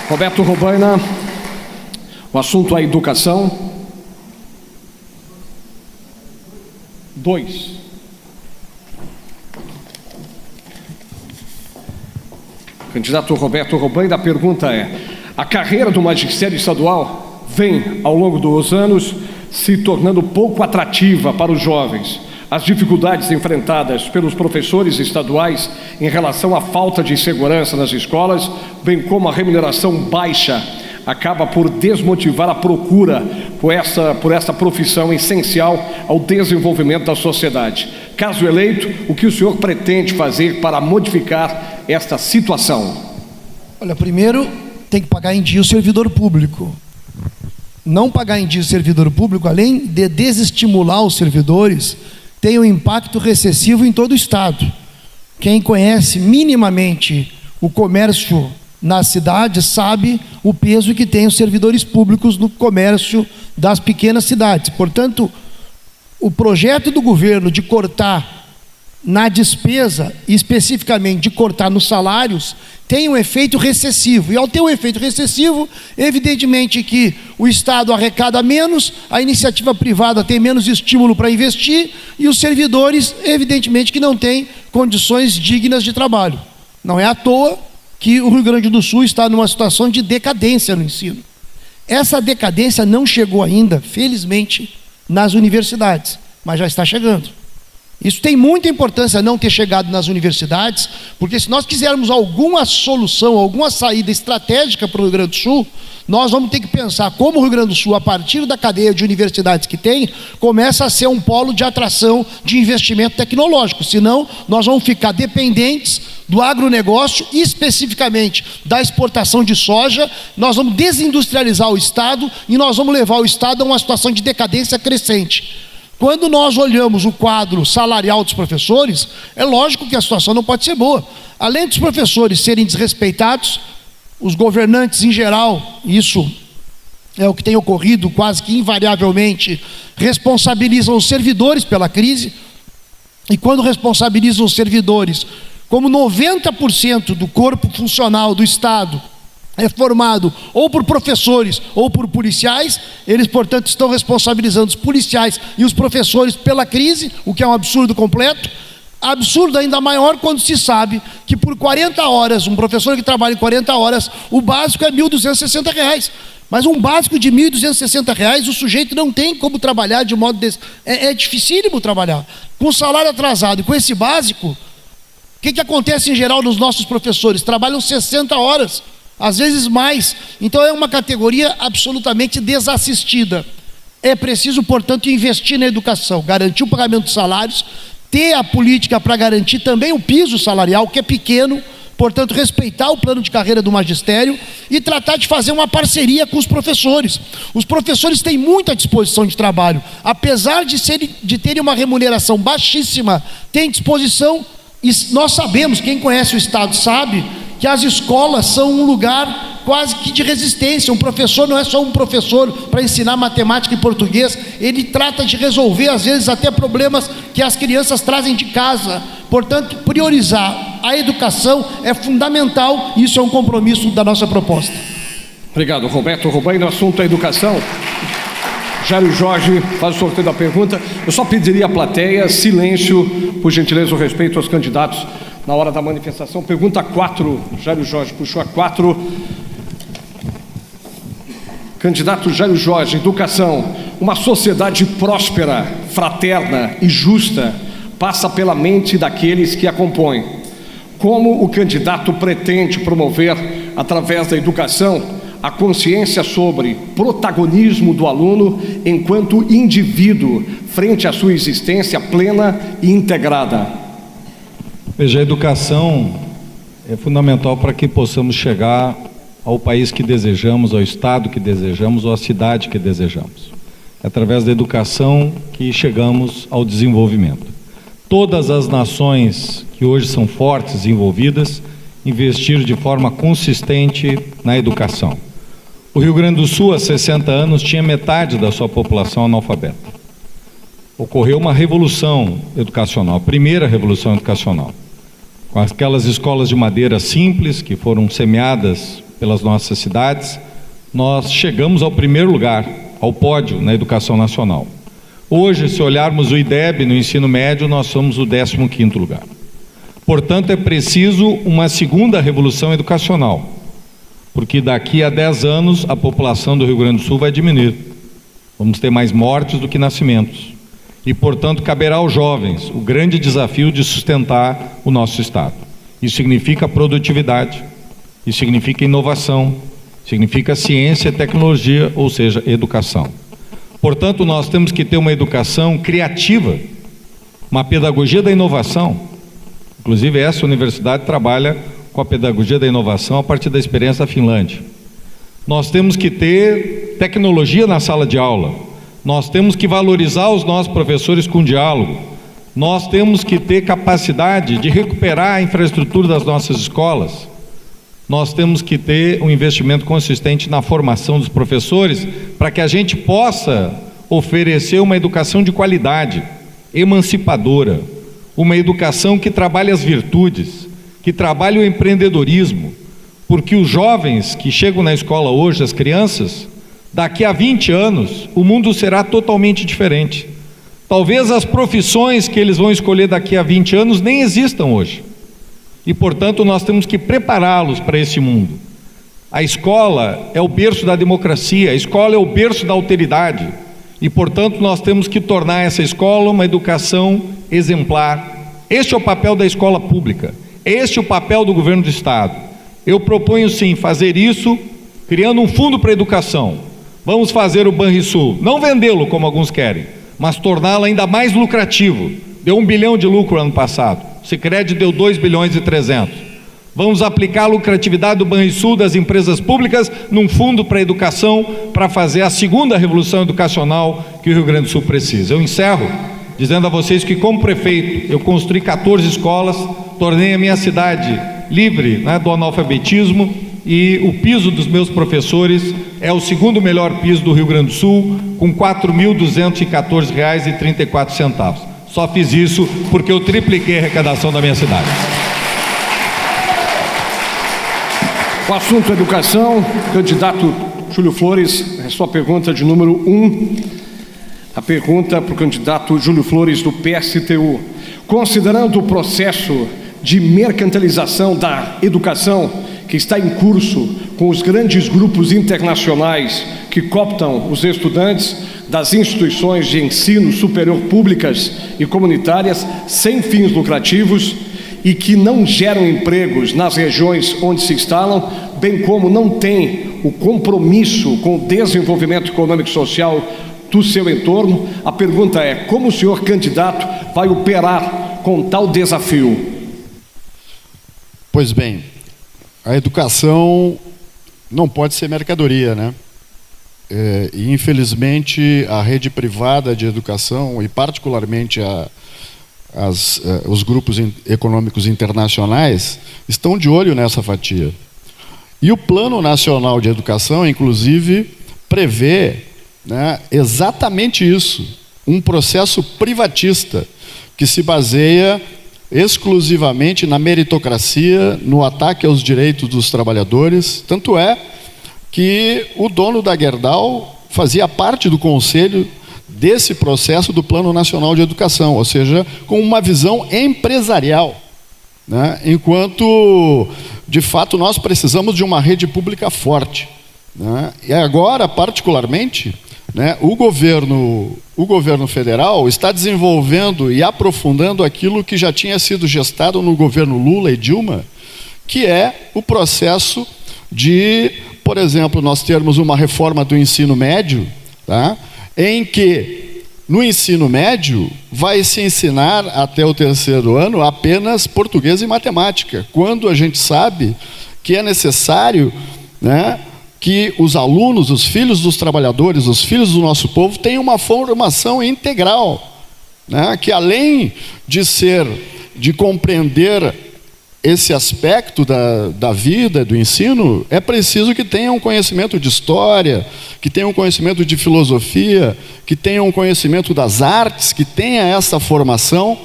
Roberto Robaina, o assunto é educação. 2. Candidato Roberto Robaina, a pergunta é: a carreira do magistério estadual vem, ao longo dos anos, se tornando pouco atrativa para os jovens. As dificuldades enfrentadas pelos professores estaduais em relação à falta de segurança nas escolas, bem como a remuneração baixa, acaba por desmotivar a procura por essa profissão essencial ao desenvolvimento da sociedade. Caso eleito, o que o senhor pretende fazer para modificar esta situação? Olha, primeiro tem que pagar em dia o servidor público. Não pagar em dia o servidor público, além de desestimular os servidores, tem um impacto recessivo em todo o Estado. Quem conhece minimamente o comércio na cidade sabe o peso que tem os servidores públicos no comércio das pequenas cidades. Portanto, o projeto do governo de cortar na despesa, e especificamente de cortar nos salários, tem um efeito recessivo. E ao ter um efeito recessivo, evidentemente que o Estado arrecada menos, a iniciativa privada tem menos estímulo para investir, e os servidores, evidentemente que não têm condições dignas de trabalho. Não é à toa que o Rio Grande do Sul está numa situação de decadência no ensino. Essa decadência não chegou ainda, felizmente, nas universidades, mas já está chegando. Isso tem muita importância não ter chegado nas universidades, porque se nós quisermos alguma solução, alguma saída estratégica para o Rio Grande do Sul, nós vamos ter que pensar como o Rio Grande do Sul, a partir da cadeia de universidades que tem, começa a ser um polo de atração de investimento tecnológico. Senão, nós vamos ficar dependentes do agronegócio, especificamente da exportação de soja. Nós vamos desindustrializar o Estado e nós vamos levar o Estado a uma situação de decadência crescente. Quando nós olhamos o quadro salarial dos professores, é lógico que a situação não pode ser boa. Além dos professores serem desrespeitados, os governantes em geral, isso é o que tem ocorrido quase que invariavelmente, responsabilizam os servidores pela crise. E quando responsabilizam os servidores, como 90% do corpo funcional do Estado é formado ou por professores ou por policiais, eles, portanto, estão responsabilizando os policiais e os professores pela crise, o que é um absurdo completo. Absurdo ainda maior quando se sabe que por 40 horas, um professor que trabalha em 40 horas, o básico é R$ 1.260. Mas um básico de R$ 1.260, o sujeito não tem como trabalhar de modo... É dificílimo trabalhar. Com salário atrasado e com esse básico, o que acontece em geral nos nossos professores? Trabalham 60 horas. Às vezes mais. Então é uma categoria absolutamente desassistida. É preciso, portanto, investir na educação, garantir o pagamento de salários, ter a política para garantir também o piso salarial, que é pequeno, portanto, respeitar o plano de carreira do magistério e tratar de fazer uma parceria com os professores. Os professores têm muita disposição de trabalho. Apesar de terem uma remuneração baixíssima, têm disposição, e nós sabemos, quem conhece o Estado sabe, que as escolas são um lugar quase que de resistência. Um professor não é só um professor para ensinar matemática e português, ele trata de resolver, às vezes, até problemas que as crianças trazem de casa. Portanto, priorizar a educação é fundamental, e isso é um compromisso da nossa proposta. Obrigado, Roberto Robaina. O assunto é educação. Jairo Jorge faz o sorteio da pergunta. Eu só pediria à plateia silêncio, por gentileza, o respeito aos candidatos na hora da manifestação. Pergunta 4, Jairo Jorge puxou a 4. Candidato Jairo Jorge, educação. Uma sociedade próspera, fraterna e justa passa pela mente daqueles que a compõem. Como o candidato pretende promover, através da educação, a consciência sobre protagonismo do aluno enquanto indivíduo frente à sua existência plena e integrada? Veja, a educação é fundamental para que possamos chegar ao país que desejamos, ao estado que desejamos, ou à cidade que desejamos. É através da educação que chegamos ao desenvolvimento. Todas as nações que hoje são fortes, desenvolvidas, investiram de forma consistente na educação. O Rio Grande do Sul, há 60 anos, tinha metade da sua população analfabeta. Ocorreu uma revolução educacional, a primeira revolução educacional, com aquelas escolas de madeira simples que foram semeadas pelas nossas cidades. Nós chegamos ao primeiro lugar, ao pódio na educação nacional. Hoje, se olharmos o IDEB no ensino médio, nós somos o 15º lugar. Portanto, é preciso uma segunda revolução educacional, porque daqui a 10 anos a população do Rio Grande do Sul vai diminuir. Vamos ter mais mortes do que nascimentos. E, portanto, caberá aos jovens o grande desafio de sustentar o nosso Estado. Isso significa produtividade, isso significa inovação, significa ciência e tecnologia, ou seja, educação. Portanto, nós temos que ter uma educação criativa, uma pedagogia da inovação. Inclusive, essa universidade trabalha com a pedagogia da inovação a partir da experiência da Finlândia. Nós temos que ter tecnologia na sala de aula. Nós temos que valorizar os nossos professores com diálogo. Nós temos que ter capacidade de recuperar a infraestrutura das nossas escolas. Nós temos que ter um investimento consistente na formação dos professores para que a gente possa oferecer uma educação de qualidade, emancipadora, uma educação que trabalhe as virtudes, que trabalhe o empreendedorismo, porque os jovens que chegam na escola hoje, as crianças, daqui a 20 anos, o mundo será totalmente diferente. Talvez as profissões que eles vão escolher daqui a 20 anos nem existam hoje. E, portanto, nós temos que prepará-los para esse mundo. A escola é o berço da democracia, a escola é o berço da alteridade. E, portanto, nós temos que tornar essa escola uma educação exemplar. Este é o papel da escola pública, este é o papel do governo do Estado. Eu proponho, sim, fazer isso criando um fundo para a educação. Vamos fazer o Banrisul, não vendê-lo como alguns querem, mas torná-lo ainda mais lucrativo. Deu 1 bilhão de lucro ano passado, o Sicredi deu 2 bilhões e 300. Vamos aplicar a lucratividade do Banrisul, das empresas públicas, num fundo para a educação, para fazer a segunda revolução educacional que o Rio Grande do Sul precisa. Eu encerro dizendo a vocês que, como prefeito, eu construí 14 escolas, tornei a minha cidade livre, do analfabetismo, e o piso dos meus professores é o segundo melhor piso do Rio Grande do Sul, com R$ 4.214,34. Só fiz isso porque eu tripliquei a arrecadação da minha cidade. O assunto educação, candidato Júlio Flores, é sua pergunta de número 1. A pergunta para o candidato Júlio Flores, do PSTU. Considerando o processo de mercantilização da educação que está em curso com os grandes grupos internacionais que cooptam os estudantes das instituições de ensino superior públicas e comunitárias sem fins lucrativos e que não geram empregos nas regiões onde se instalam, bem como não têm o compromisso com o desenvolvimento econômico e social do seu entorno, a pergunta é: como o senhor candidato vai operar com tal desafio? Pois bem, a educação não pode ser mercadoria, né? E infelizmente a rede privada de educação, e particularmente os grupos econômicos internacionais, estão de olho nessa fatia. E o Plano Nacional de Educação, inclusive, prevê, exatamente isso, um processo privatista que se baseia exclusivamente na meritocracia, no ataque aos direitos dos trabalhadores. Tanto é que o dono da Gerdau fazia parte do conselho desse processo do Plano Nacional de Educação, ou seja, com uma visão empresarial, enquanto, de fato, nós precisamos de uma rede pública forte. E agora, particularmente, o governo federal está desenvolvendo e aprofundando aquilo que já tinha sido gestado no governo Lula e Dilma, que é o processo de, por exemplo, nós termos uma reforma do ensino médio, em que no ensino médio vai se ensinar até o 3º ano apenas português e matemática, quando a gente sabe que é necessário, que os alunos, os filhos dos trabalhadores, os filhos do nosso povo tenham uma formação integral, que além de compreender esse aspecto da vida, do ensino, é preciso que tenham um conhecimento de história, que tenham um conhecimento de filosofia, que tenham um conhecimento das artes, que tenha essa formação,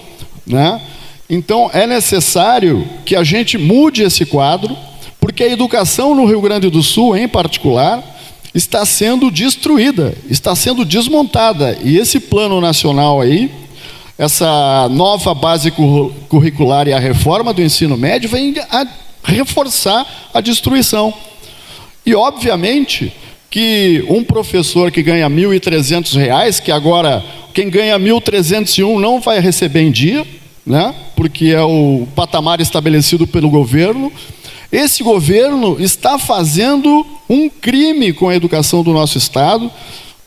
Então é necessário que a gente mude esse quadro, porque a educação no Rio Grande do Sul, em particular, está sendo destruída, está sendo desmontada. E esse plano nacional aí, essa nova base curricular e a reforma do ensino médio vem a reforçar a destruição. E, obviamente, que um professor que ganha R$ 1.300, que agora quem ganha 1.301 não vai receber em dia, né? Porque é o patamar estabelecido pelo governo. Esse governo está fazendo um crime com a educação do nosso Estado.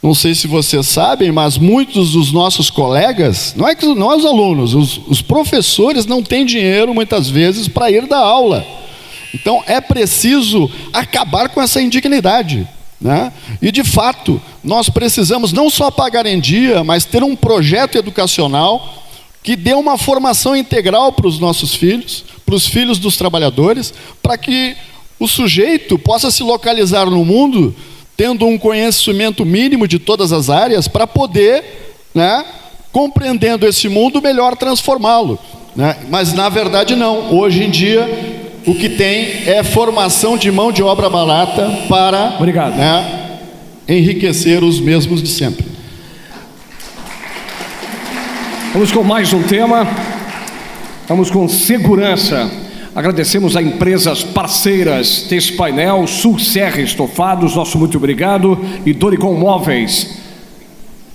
Não sei se vocês sabem, mas muitos dos nossos colegas, não é os alunos, os professores não têm dinheiro, muitas vezes, para ir dar aula. Então, é preciso acabar com essa indignidade, né? E, de fato, nós precisamos não só pagar em dia, mas ter um projeto educacional que dê uma formação integral para os nossos filhos, para os filhos dos trabalhadores, para que o sujeito possa se localizar no mundo tendo um conhecimento mínimo de todas as áreas para poder, né, compreendendo esse mundo, melhor transformá-lo, né? Mas, na verdade, não. Hoje em dia, o que tem é formação de mão de obra barata para, obrigado, né, enriquecer os mesmos de sempre. Vamos com mais um tema. Vamos com segurança. Agradecemos a empresas parceiras desse painel, Sul Serra Estofados, nosso muito obrigado, e Doricon Móveis.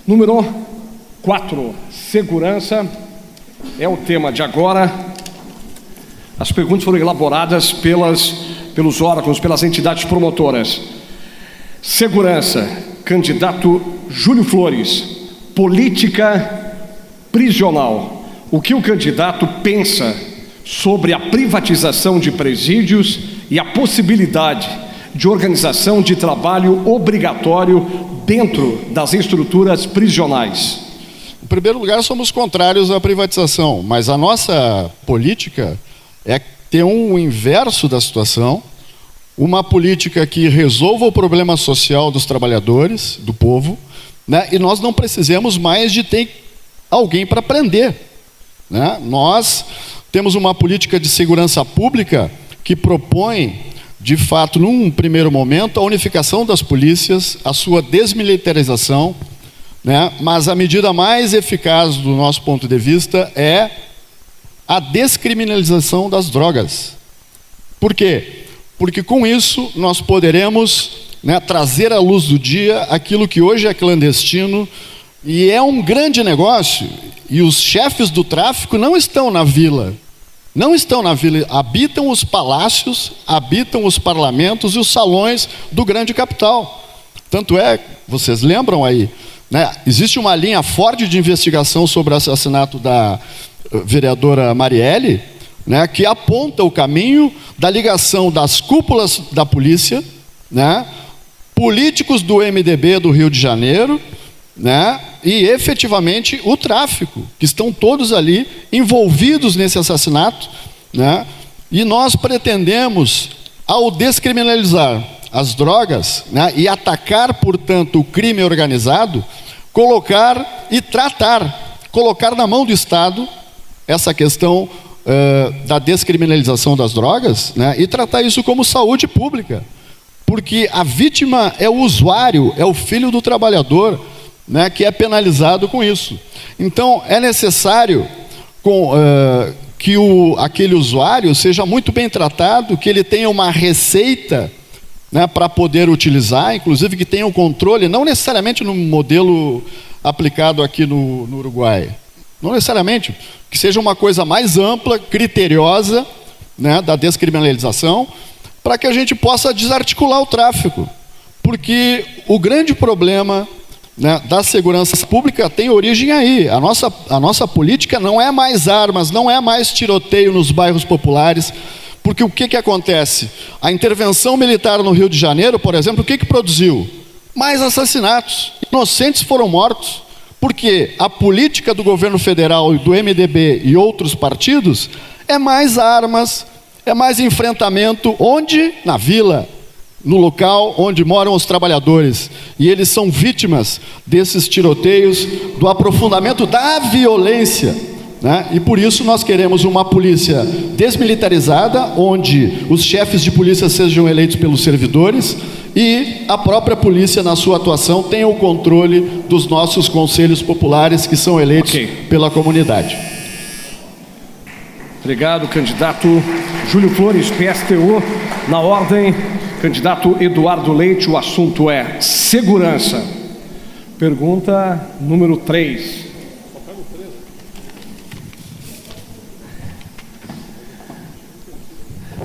Número 4, segurança, é o tema de agora. As perguntas foram elaboradas pelos órgãos, pelas entidades promotoras. Segurança, candidato Júlio Flores, política prisional. O que o candidato pensa sobre a privatização de presídios e a possibilidade de organização de trabalho obrigatório dentro das estruturas prisionais? Em primeiro lugar, somos contrários à privatização, mas a nossa política é ter um inverso da situação, uma política que resolva o problema social dos trabalhadores, do povo, né? E nós não precisamos mais de ter alguém para prender, né? Nós temos uma política de segurança pública que propõe, de fato, num primeiro momento, a unificação das polícias, a sua desmilitarização, né? Mas a medida mais eficaz do nosso ponto de vista é a descriminalização das drogas. Por quê? Porque com isso nós poderemos, né, trazer à luz do dia aquilo que hoje é clandestino e é um grande negócio, e os chefes do tráfico não estão na vila, habitam os palácios, habitam os parlamentos e os salões do grande capital. Tanto é, vocês lembram aí, né, existe uma linha forte de investigação sobre o assassinato da vereadora Marielle, né, que aponta o caminho da ligação das cúpulas da polícia, né, políticos do MDB do Rio de Janeiro, né, e efetivamente o tráfico, que estão todos ali envolvidos nesse assassinato, né, e nós pretendemos, ao descriminalizar as drogas, né, e atacar, portanto, o crime organizado, colocar na mão do Estado essa questão da descriminalização das drogas, né, e tratar isso como saúde pública, porque a vítima é o usuário, é o filho do trabalhador, né, que é penalizado com isso. Então, é necessário que aquele usuário seja muito bem tratado, que ele tenha uma receita, né, para poder utilizar, inclusive que tenha um controle, não necessariamente no modelo aplicado aqui no Uruguai, não necessariamente, que seja uma coisa mais ampla, criteriosa, né, da descriminalização, para que a gente possa desarticular o tráfico, porque o grande problema, né, da segurança pública tem origem aí. A nossa política não é mais armas, não é mais tiroteio nos bairros populares, porque o que acontece? A intervenção militar no Rio de Janeiro, por exemplo, o que produziu? Mais assassinatos, inocentes foram mortos, porque a política do governo federal, do MDB e outros partidos é mais armas, é mais enfrentamento, onde? Na vila, no local onde moram os trabalhadores, e eles são vítimas desses tiroteios, do aprofundamento da violência, né? E por isso nós queremos uma polícia desmilitarizada, onde os chefes de polícia sejam eleitos pelos servidores, e a própria polícia, na sua atuação, tem o controle dos nossos conselhos populares, que são eleitos pela comunidade. Obrigado, candidato Júlio Flores, PSTU. Na ordem, candidato Eduardo Leite, o assunto é segurança. Pergunta número 3.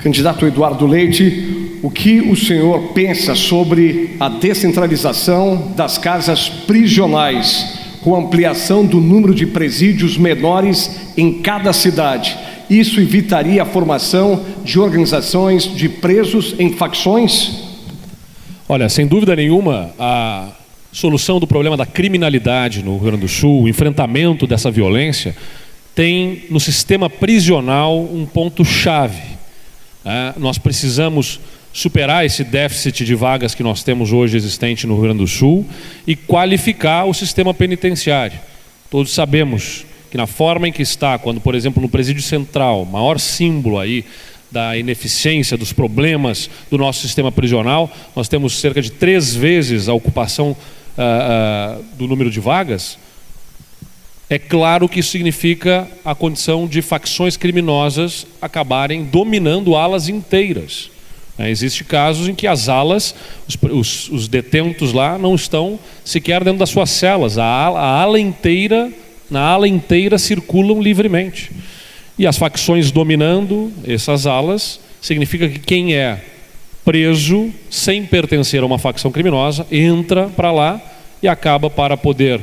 Candidato Eduardo Leite, o que o senhor pensa sobre a descentralização das casas prisionais, com ampliação do número de presídios menores em cada cidade? Isso evitaria a formação de organizações de presos em facções? Olha, sem dúvida nenhuma, a solução do problema da criminalidade no Rio Grande do Sul, o enfrentamento dessa violência, tem no sistema prisional um ponto-chave. Nós precisamos superar esse déficit de vagas que nós temos hoje existente no Rio Grande do Sul e qualificar o sistema penitenciário. Todos sabemos que na forma em que está, quando, por exemplo, no Presídio Central, maior símbolo aí da ineficiência, dos problemas do nosso sistema prisional, nós temos cerca de 3 vezes a ocupação do número de vagas. É claro que isso significa a condição de facções criminosas acabarem dominando alas inteiras. Existem casos em que as alas, os detentos lá não estão sequer dentro das suas celas. Na ala inteira circulam livremente. E as facções dominando essas alas significa que quem é preso sem pertencer a uma facção criminosa entra para lá e acaba, para poder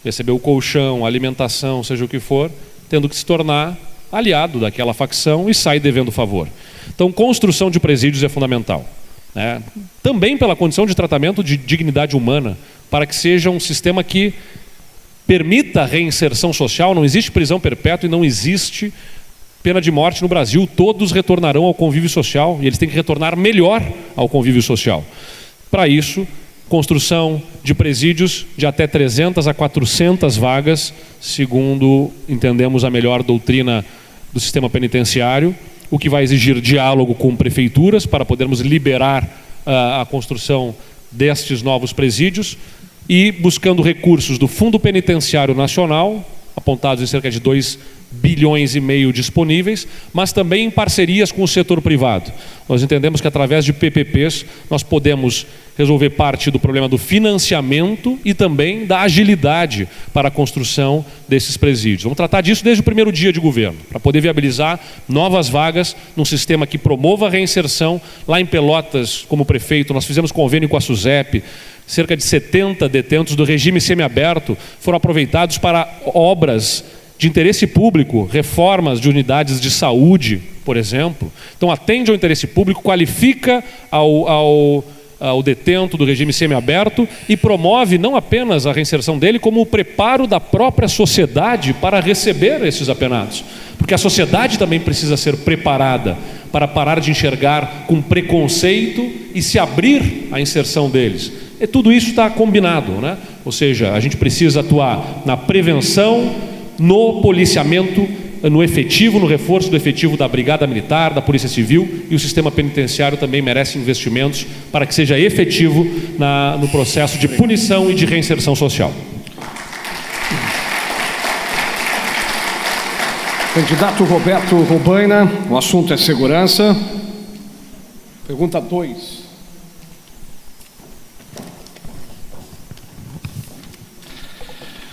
receber o colchão, a alimentação, seja o que for, tendo que se tornar aliado daquela facção e sai devendo favor. Então, construção de presídios é fundamental, né? Também pela condição de tratamento de dignidade humana, para que seja um sistema que permita a reinserção social. Não existe prisão perpétua e não existe pena de morte no Brasil. Todos retornarão ao convívio social e eles têm que retornar melhor ao convívio social. Para isso, construção de presídios de até 300 a 400 vagas, segundo entendemos a melhor doutrina do sistema penitenciário, o que vai exigir diálogo com prefeituras para podermos liberar a construção destes novos presídios e buscando recursos do Fundo Penitenciário Nacional, apontados em cerca de 2,5 bilhões disponíveis, mas também em parcerias com o setor privado. Nós entendemos que através de PPPs nós podemos resolver parte do problema do financiamento e também da agilidade para a construção desses presídios. Vamos tratar disso desde o primeiro dia de governo, para poder viabilizar novas vagas num sistema que promova a reinserção. Lá em Pelotas, como prefeito, nós fizemos convênio com a SUSEP, cerca de 70 detentos do regime semiaberto foram aproveitados para obras de interesse público, reformas de unidades de saúde, por exemplo. Então atende ao interesse público, qualifica ao detento do regime semiaberto e promove não apenas a reinserção dele, como o preparo da própria sociedade para receber esses apenados. Porque a sociedade também precisa ser preparada para parar de enxergar com preconceito e se abrir à inserção deles. E tudo isso está combinado, né? Ou seja, a gente precisa atuar na prevenção, no policiamento, no efetivo, no reforço do efetivo da Brigada Militar, da Polícia Civil, e o sistema penitenciário também merece investimentos para que seja efetivo no processo de punição e de reinserção social. Candidato Roberto Robaina, o assunto é segurança. Pergunta 2.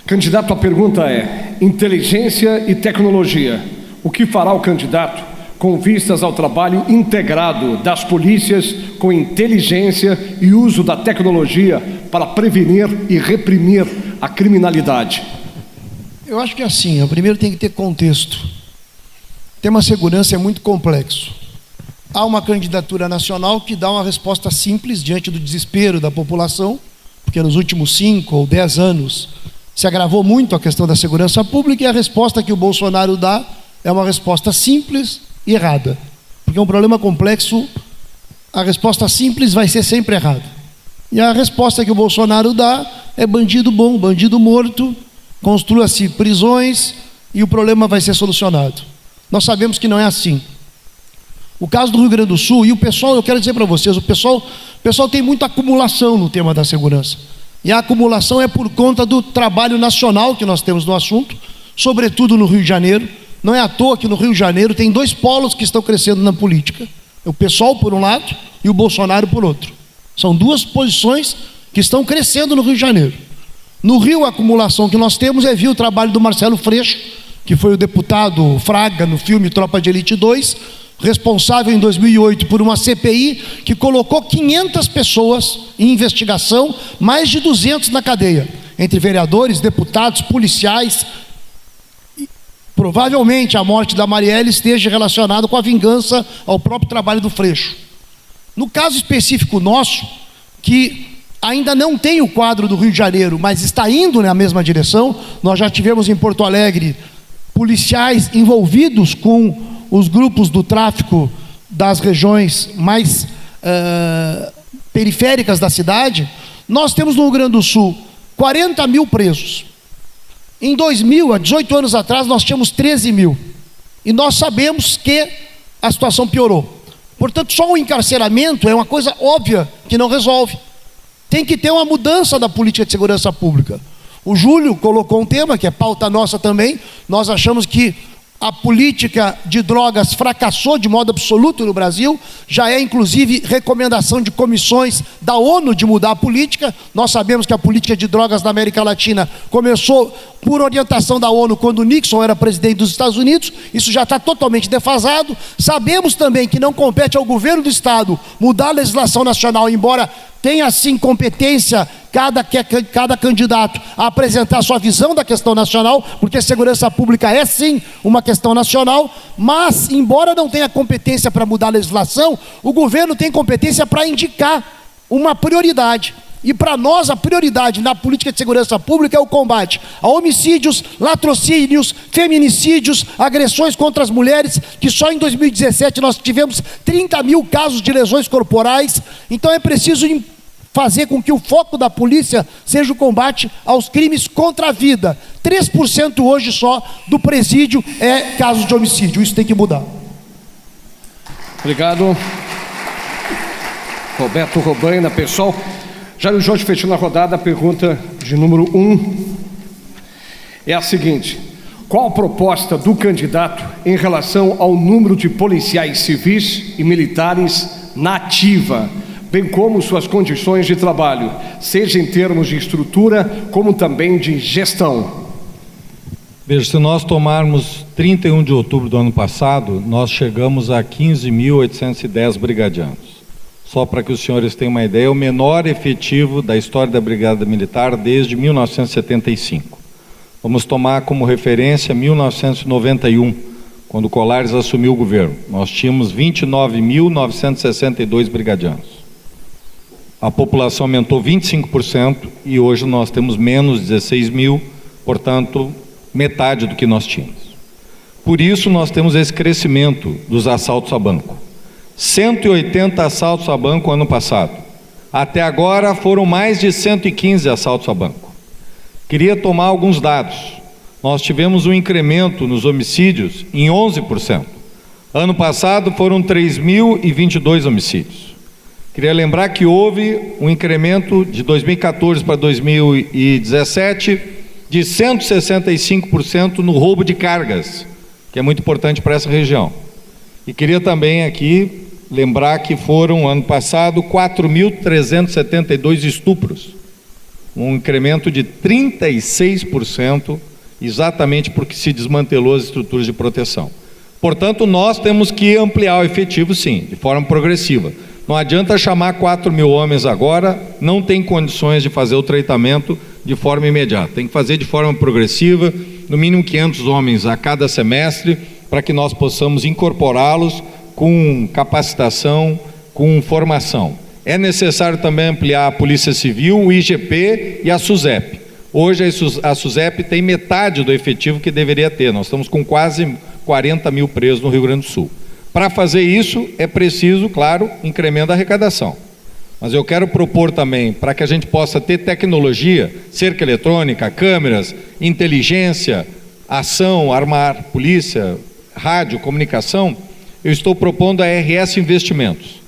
Candidato, a pergunta é: inteligência e tecnologia. O que fará o candidato com vistas ao trabalho integrado das polícias com inteligência e uso da tecnologia para prevenir e reprimir a criminalidade? Eu acho que é assim, primeiro tem que ter contexto. O tema segurança é muito complexo. Há uma candidatura nacional que dá uma resposta simples diante do desespero da população, porque nos últimos 5 ou 10 anos se agravou muito a questão da segurança pública, e a resposta que o Bolsonaro dá é uma resposta simples e errada. Porque é um problema complexo, a resposta simples vai ser sempre errada. E a resposta que o Bolsonaro dá é bandido bom, bandido morto, construa-se prisões e o problema vai ser solucionado. Nós sabemos que não é assim. O caso do Rio Grande do Sul, e o pessoal, eu quero dizer para vocês, o pessoal pessoal tem muita acumulação no tema da segurança. E a acumulação é por conta do trabalho nacional que nós temos no assunto, sobretudo no Rio de Janeiro. Não é à toa que no Rio de Janeiro tem dois polos que estão crescendo na política. O PSOL por um lado e o Bolsonaro por outro. São duas posições que estão crescendo no Rio de Janeiro. No Rio, a acumulação que nós temos é o trabalho do Marcelo Freixo, que foi o deputado Fraga no filme Tropa de Elite 2, responsável em 2008 por uma CPI que colocou 500 pessoas em investigação, mais de 200 na cadeia, entre vereadores, deputados, policiais. Provavelmente a morte da Marielle esteja relacionada com a vingança ao próprio trabalho do Freixo. No caso específico nosso, que ainda não tem o quadro do Rio de Janeiro, mas está indo na mesma direção, nós já tivemos em Porto Alegre policiais envolvidos com os grupos do tráfico das regiões mais periféricas da cidade. Nós temos no Rio Grande do Sul 40 mil presos. Em 2000, há 18 anos atrás, nós tínhamos 13 mil. E nós sabemos que a situação piorou. Portanto, só o encarceramento é uma coisa óbvia que não resolve. Tem que ter uma mudança da política de segurança pública. O Júlio colocou um tema que é pauta nossa também. Nós achamos que a política de drogas fracassou de modo absoluto no Brasil. Já é inclusive recomendação de comissões da ONU de mudar a política. Nós sabemos que a política de drogas na América Latina começou por orientação da ONU quando Nixon era presidente dos Estados Unidos. Isso já está totalmente defasado. Sabemos também que não compete ao governo do estado mudar a legislação nacional, embora tenha sim competência cada candidato a apresentar sua visão da questão nacional, porque segurança pública é sim uma questão nacional, mas embora não tenha competência para mudar a legislação, o governo tem competência para indicar uma prioridade. E para nós a prioridade na política de segurança pública é o combate a homicídios, latrocínios, feminicídios, agressões contra as mulheres, que só em 2017 nós tivemos 30 mil casos de lesões corporais. Então é preciso fazer com que o foco da polícia seja o combate aos crimes contra a vida. 3% hoje só do presídio é casos de homicídio. Isso tem que mudar. Obrigado. Roberto Robaina, pessoal. Jairo Jorge, fechando a rodada, a pergunta de número 1 é a seguinte: qual a proposta do candidato em relação ao número de policiais civis e militares na ativa, bem como suas condições de trabalho, seja em termos de estrutura, como também de gestão? Veja, se nós tomarmos 31 de outubro do ano passado, nós chegamos a 15.810 brigadianos. Só para que os senhores tenham uma ideia, é o menor efetivo da história da Brigada Militar desde 1975. Vamos tomar como referência 1991, quando o Colares assumiu o governo. Nós tínhamos 29.962 brigadianos. A população aumentou 25% e hoje nós temos menos 16 mil, portanto, metade do que nós tínhamos. Por isso nós temos esse crescimento dos assaltos a banco. 180 assaltos a banco ano passado. Até agora foram mais de 115 assaltos a banco. Queria tomar alguns dados. Nós tivemos um incremento nos homicídios em 11%. Ano passado foram 3.022 homicídios. Queria lembrar que houve um incremento de 2014 para 2017 de 165% no roubo de cargas, que é muito importante para essa região. E queria também aqui lembrar que foram, ano passado, 4.372 estupros, um incremento de 36%, exatamente porque se desmantelou as estruturas de proteção. Portanto, nós temos que ampliar o efetivo, sim, de forma progressiva. Não adianta chamar 4.000 homens agora, não tem condições de fazer o tratamento de forma imediata. Tem que fazer de forma progressiva, no mínimo 500 homens a cada semestre, para que nós possamos incorporá-los com capacitação, com formação. É necessário também ampliar a Polícia Civil, o IGP e a SUSEP. Hoje a SUSEP tem metade do efetivo que deveria ter. Nós estamos com quase 40 mil presos no Rio Grande do Sul. Para fazer isso é preciso, claro, incremento da arrecadação. Mas eu quero propor também, para que a gente possa ter tecnologia, cerca eletrônica, câmeras, inteligência, ação, armar, polícia, rádio, comunicação, eu estou propondo a RS Investimentos.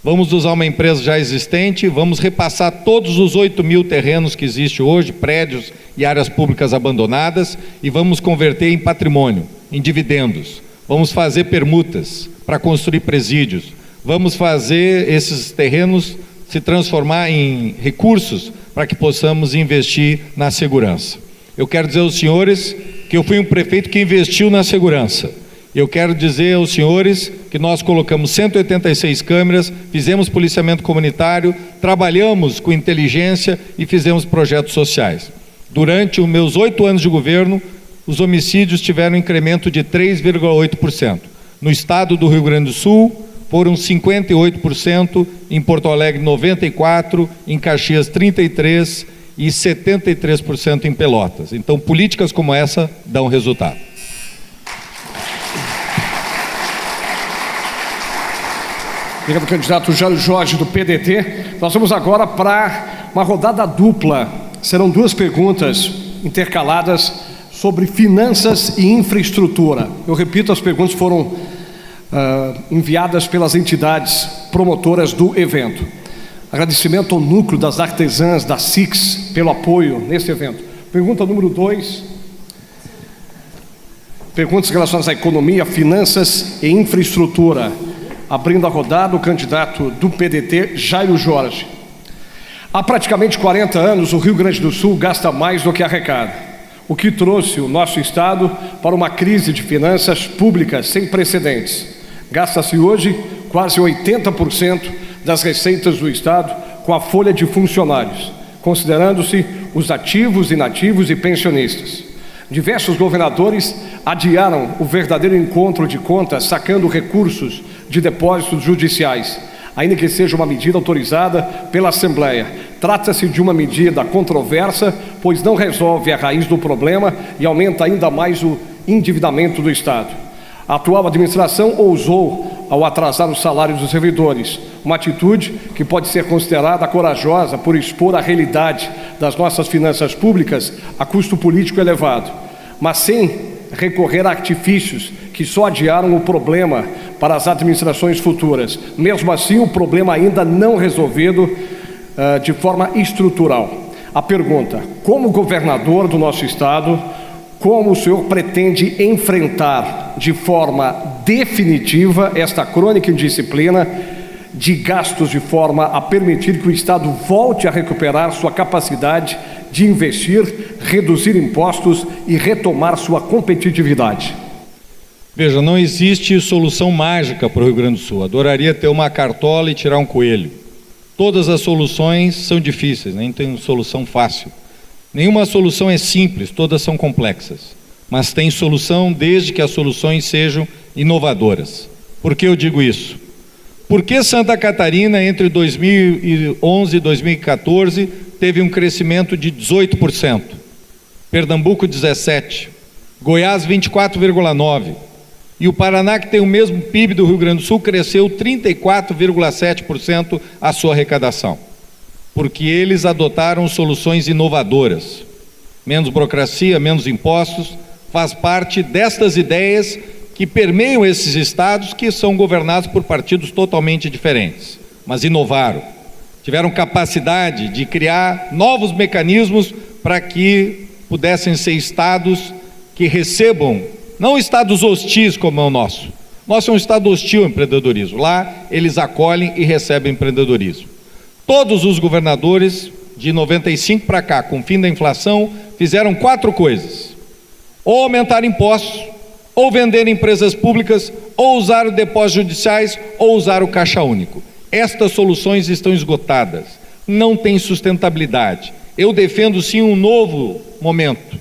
Vamos usar uma empresa já existente, vamos repassar todos os 8.000 terrenos que existem hoje, prédios e áreas públicas abandonadas, e vamos converter em patrimônio, em dividendos. Vamos fazer permutas para construir presídios. Vamos fazer esses terrenos se transformar em recursos para que possamos investir na segurança. Eu quero dizer aos senhores que eu fui um prefeito que investiu na segurança. Eu quero dizer aos senhores que nós colocamos 186 câmeras, fizemos policiamento comunitário, trabalhamos com inteligência e fizemos projetos sociais. Durante os meus 8 anos de governo, os homicídios tiveram um incremento de 3,8%. No estado do Rio Grande do Sul, foram 58%, em Porto Alegre 94%, em Caxias 33% e 73% em Pelotas. Então, políticas como essa dão resultado. Obrigado, candidato Jairo Jorge, do PDT. Nós vamos agora para uma rodada dupla. Serão 2 perguntas intercaladas sobre finanças e infraestrutura. Eu repito, as perguntas foram enviadas pelas entidades promotoras do evento. Agradecimento ao núcleo das artesãs da SICS pelo apoio nesse evento. Pergunta número 2. Perguntas relacionadas à economia, finanças e infraestrutura. Abrindo a rodada, o candidato do PDT, Jairo Jorge. Há praticamente 40 anos, o Rio Grande do Sul gasta mais do que arrecada, o que trouxe o nosso estado para uma crise de finanças públicas sem precedentes. Gasta-se hoje quase 80% das receitas do estado com a folha de funcionários, considerando-se os ativos, inativos e pensionistas. Diversos governadores adiaram o verdadeiro encontro de contas, sacando recursos de depósitos judiciais, ainda que seja uma medida autorizada pela Assembleia. Trata-se de uma medida controversa, pois não resolve a raiz do problema e aumenta ainda mais o endividamento do Estado. A atual administração ousou ao atrasar os salários dos servidores, uma atitude que pode ser considerada corajosa por expor a realidade das nossas finanças públicas a custo político elevado, mas sem recorrer a artifícios que só adiaram o problema para as administrações futuras. Mesmo assim, o problema ainda não resolvido de forma estrutural. A pergunta: como governador do nosso estado, como o senhor pretende enfrentar de forma definitiva esta crônica indisciplina de gastos, de forma a permitir que o estado volte a recuperar sua capacidade de investir, reduzir impostos e retomar sua competitividade? Veja, não existe solução mágica para o Rio Grande do Sul. Adoraria ter uma cartola e tirar um coelho. Todas as soluções são difíceis, nem tem solução fácil. Nenhuma solução é simples, todas são complexas. Mas tem solução desde que as soluções sejam inovadoras. Por que eu digo isso? Porque Santa Catarina, entre 2011 e 2014, teve um crescimento de 18%, Pernambuco 17%, Goiás 24,9%, e o Paraná, que tem o mesmo PIB do Rio Grande do Sul, cresceu 34,7% a sua arrecadação, porque eles adotaram soluções inovadoras. Menos burocracia, menos impostos, faz parte destas ideias que permeiam esses estados que são governados por partidos totalmente diferentes, mas inovaram. Tiveram capacidade de criar novos mecanismos para que pudessem ser estados que recebam, não estados hostis como é o nosso. Nosso é um estado hostil ao empreendedorismo. Lá eles acolhem e recebem empreendedorismo. Todos os governadores de 95 para cá, com o fim da inflação, fizeram 4 coisas: ou aumentar impostos, ou vender empresas públicas, ou usar depósitos judiciais, ou usar o caixa único. Estas soluções estão esgotadas, não tem sustentabilidade. Eu defendo sim um novo momento.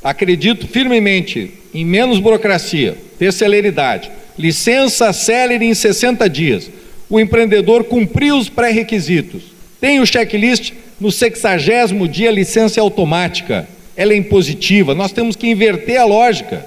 Acredito firmemente em menos burocracia, ter celeridade, licença célere em 60 dias, o empreendedor cumprir os pré-requisitos, tem o checklist, no 60º dia a licença é automática, ela é impositiva. Nós temos que inverter a lógica.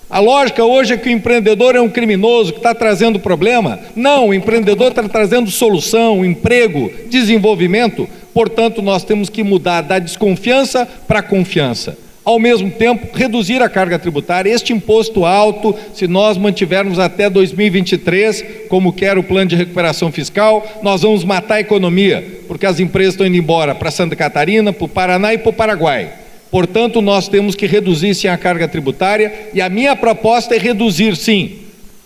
A lógica hoje é que o empreendedor é um criminoso que está trazendo problema. Não, o empreendedor está trazendo solução, emprego, desenvolvimento. Portanto, nós temos que mudar da desconfiança para a confiança. Ao mesmo tempo, reduzir a carga tributária. Este imposto alto, se nós mantivermos até 2023, como quer o plano de recuperação fiscal, nós vamos matar a economia, porque as empresas estão indo embora para Santa Catarina, para o Paraná e para o Paraguai. Portanto, nós temos que reduzir, sim, a carga tributária, e a minha proposta é reduzir, sim,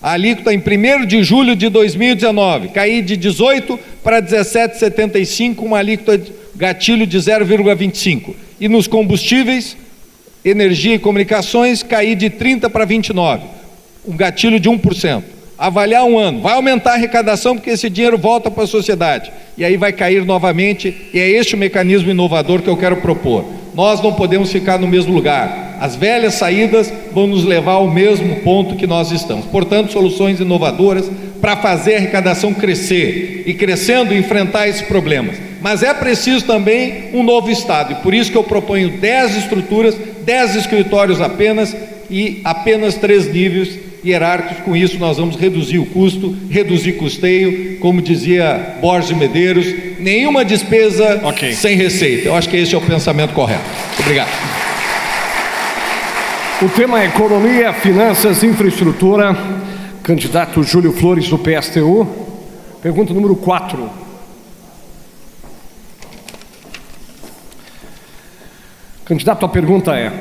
a alíquota em 1º de julho de 2019, cair de 18 para 17,75, uma alíquota de gatilho de 0,25. E nos combustíveis, energia e comunicações, cair de 30 para 29, um gatilho de 1%. Avaliar um ano, vai aumentar a arrecadação porque esse dinheiro volta para a sociedade, e aí vai cair novamente, e é este o mecanismo inovador que eu quero propor. Nós não podemos ficar no mesmo lugar, as velhas saídas vão nos levar ao mesmo ponto que nós estamos. Portanto, soluções inovadoras para fazer a arrecadação crescer, e crescendo enfrentar esses problemas. Mas é preciso também um novo Estado, e por isso que eu proponho 10 estruturas, 10 escritórios apenas, e apenas 3 níveis hierárquicos. Com isso nós vamos reduzir o custo, reduzir custeio, como dizia Borges de Medeiros, nenhuma despesa sem receita. Eu acho que esse é o pensamento correto. Obrigado. O tema é economia, finanças, infraestrutura. Candidato Júlio Flores, do PSTU. Pergunta número 4. Candidato, a pergunta é: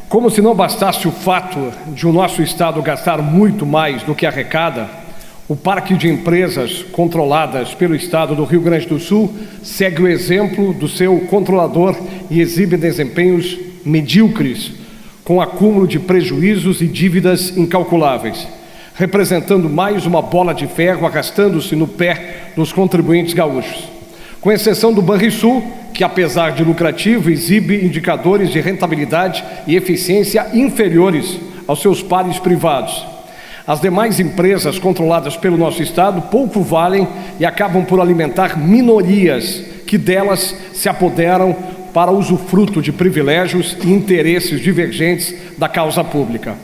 como se não bastasse o fato de o nosso Estado gastar muito mais do que arrecada, o parque de empresas controladas pelo Estado do Rio Grande do Sul segue o exemplo do seu controlador e exibe desempenhos medíocres, com acúmulo de prejuízos e dívidas incalculáveis, representando mais uma bola de ferro arrastando-se no pé dos contribuintes gaúchos. Com exceção do Banrisul, que apesar de lucrativo, exibe indicadores de rentabilidade e eficiência inferiores aos seus pares privados. As demais empresas controladas pelo nosso Estado pouco valem e acabam por alimentar minorias que delas se apoderam para usufruto de privilégios e interesses divergentes da causa pública.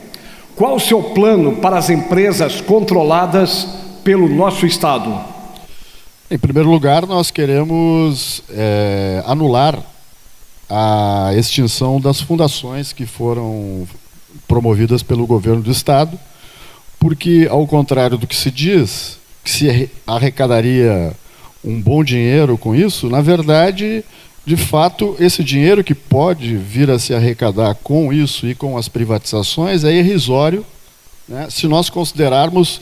Qual o seu plano para as empresas controladas pelo nosso Estado? Em primeiro lugar, nós queremos anular a extinção das fundações que foram promovidas pelo governo do Estado, porque, ao contrário do que se diz, que se arrecadaria um bom dinheiro com isso, na verdade, de fato, esse dinheiro que pode vir a se arrecadar com isso e com as privatizações é irrisório, né, se nós considerarmos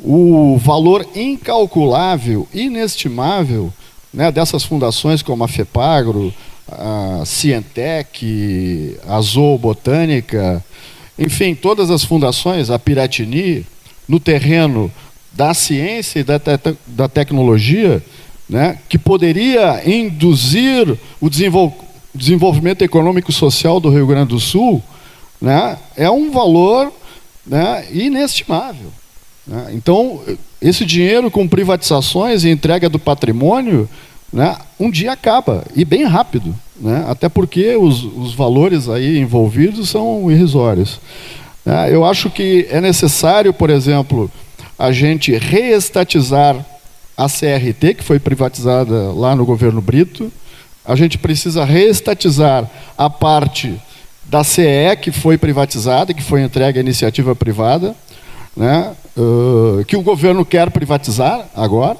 o valor incalculável, inestimável, né, dessas fundações como a FEPAGRO, a Cientec, a Zoobotânica, enfim, todas as fundações, a Piratini, no terreno da ciência e da tecnologia, né, que poderia induzir o desenvolvimento econômico e social do Rio Grande do Sul, né, é um valor, né, inestimável. Então, esse dinheiro com privatizações e entrega do patrimônio, né, um dia acaba, e bem rápido, né, até porque os valores aí envolvidos são irrisórios. Eu acho que é necessário, por exemplo, a gente reestatizar a CRT, que foi privatizada lá no governo Brito. A gente precisa reestatizar a parte da CE, que foi privatizada, que foi entregue à iniciativa privada, né, que o governo quer privatizar agora,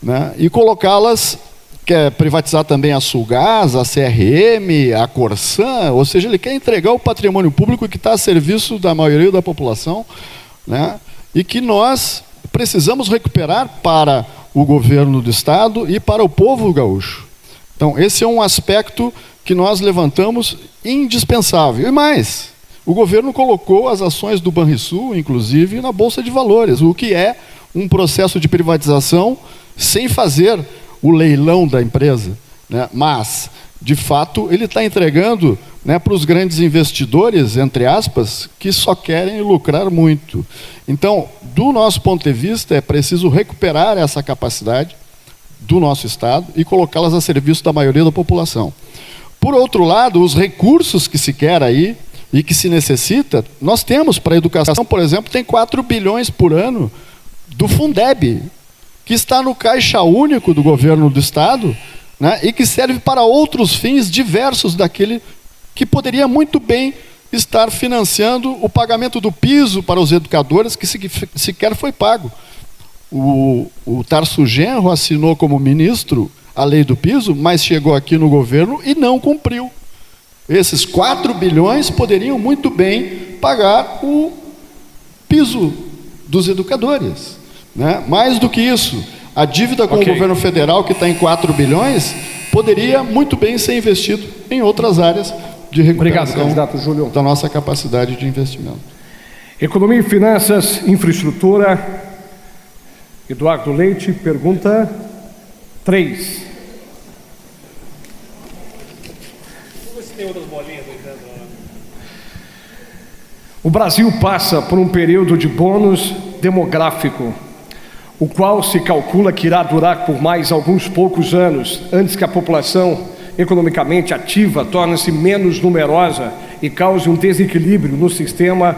né, e colocá-las, quer privatizar também a Sulgás, a CRM, a Corsan, ou seja, ele quer entregar o patrimônio público que está a serviço da maioria da população, né, e que nós precisamos recuperar para o governo do Estado e para o povo gaúcho. Então, esse é um aspecto que nós levantamos indispensável. E mais, o governo colocou as ações do Banrisul, inclusive, na Bolsa de Valores, o que é um processo de privatização sem fazer o leilão da empresa, né? Mas, de fato, ele está entregando, né, para os grandes investidores, entre aspas, que só querem lucrar muito. Então, do nosso ponto de vista, é preciso recuperar essa capacidade do nosso Estado e colocá-las a serviço da maioria da população. Por outro lado, os recursos que se quer aí e que se necessita, nós temos para a educação, por exemplo, tem 4 bilhões por ano do Fundeb, que está no caixa único do governo do Estado, né, e que serve para outros fins diversos daquele que poderia muito bem estar financiando o pagamento do piso para os educadores, que sequer foi pago. O Tarso Genro assinou como ministro a lei do piso, mas chegou aqui no governo e não cumpriu. Esses 4 bilhões poderiam muito bem pagar o piso dos educadores, né? Mais do que isso, a dívida com o governo federal, que está em 4 bilhões, poderia muito bem ser investido em outras áreas de recuperação. Obrigado, candidato Júlio. Da nossa capacidade de investimento. Economia e Finanças, Infraestrutura, Eduardo Leite, pergunta 3. O Brasil passa por um período de bônus demográfico, o qual se calcula que irá durar por mais alguns poucos anos, antes que a população economicamente ativa torne-se menos numerosa e cause um desequilíbrio no sistema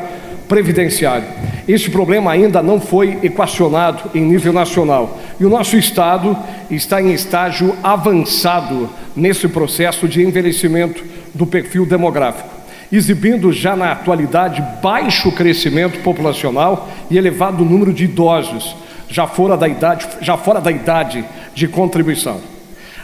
previdenciário. Este problema ainda não foi equacionado em nível nacional e o nosso Estado está em estágio avançado nesse processo de envelhecimento do perfil demográfico, exibindo já na atualidade baixo crescimento populacional e elevado número de idosos já fora da idade de contribuição.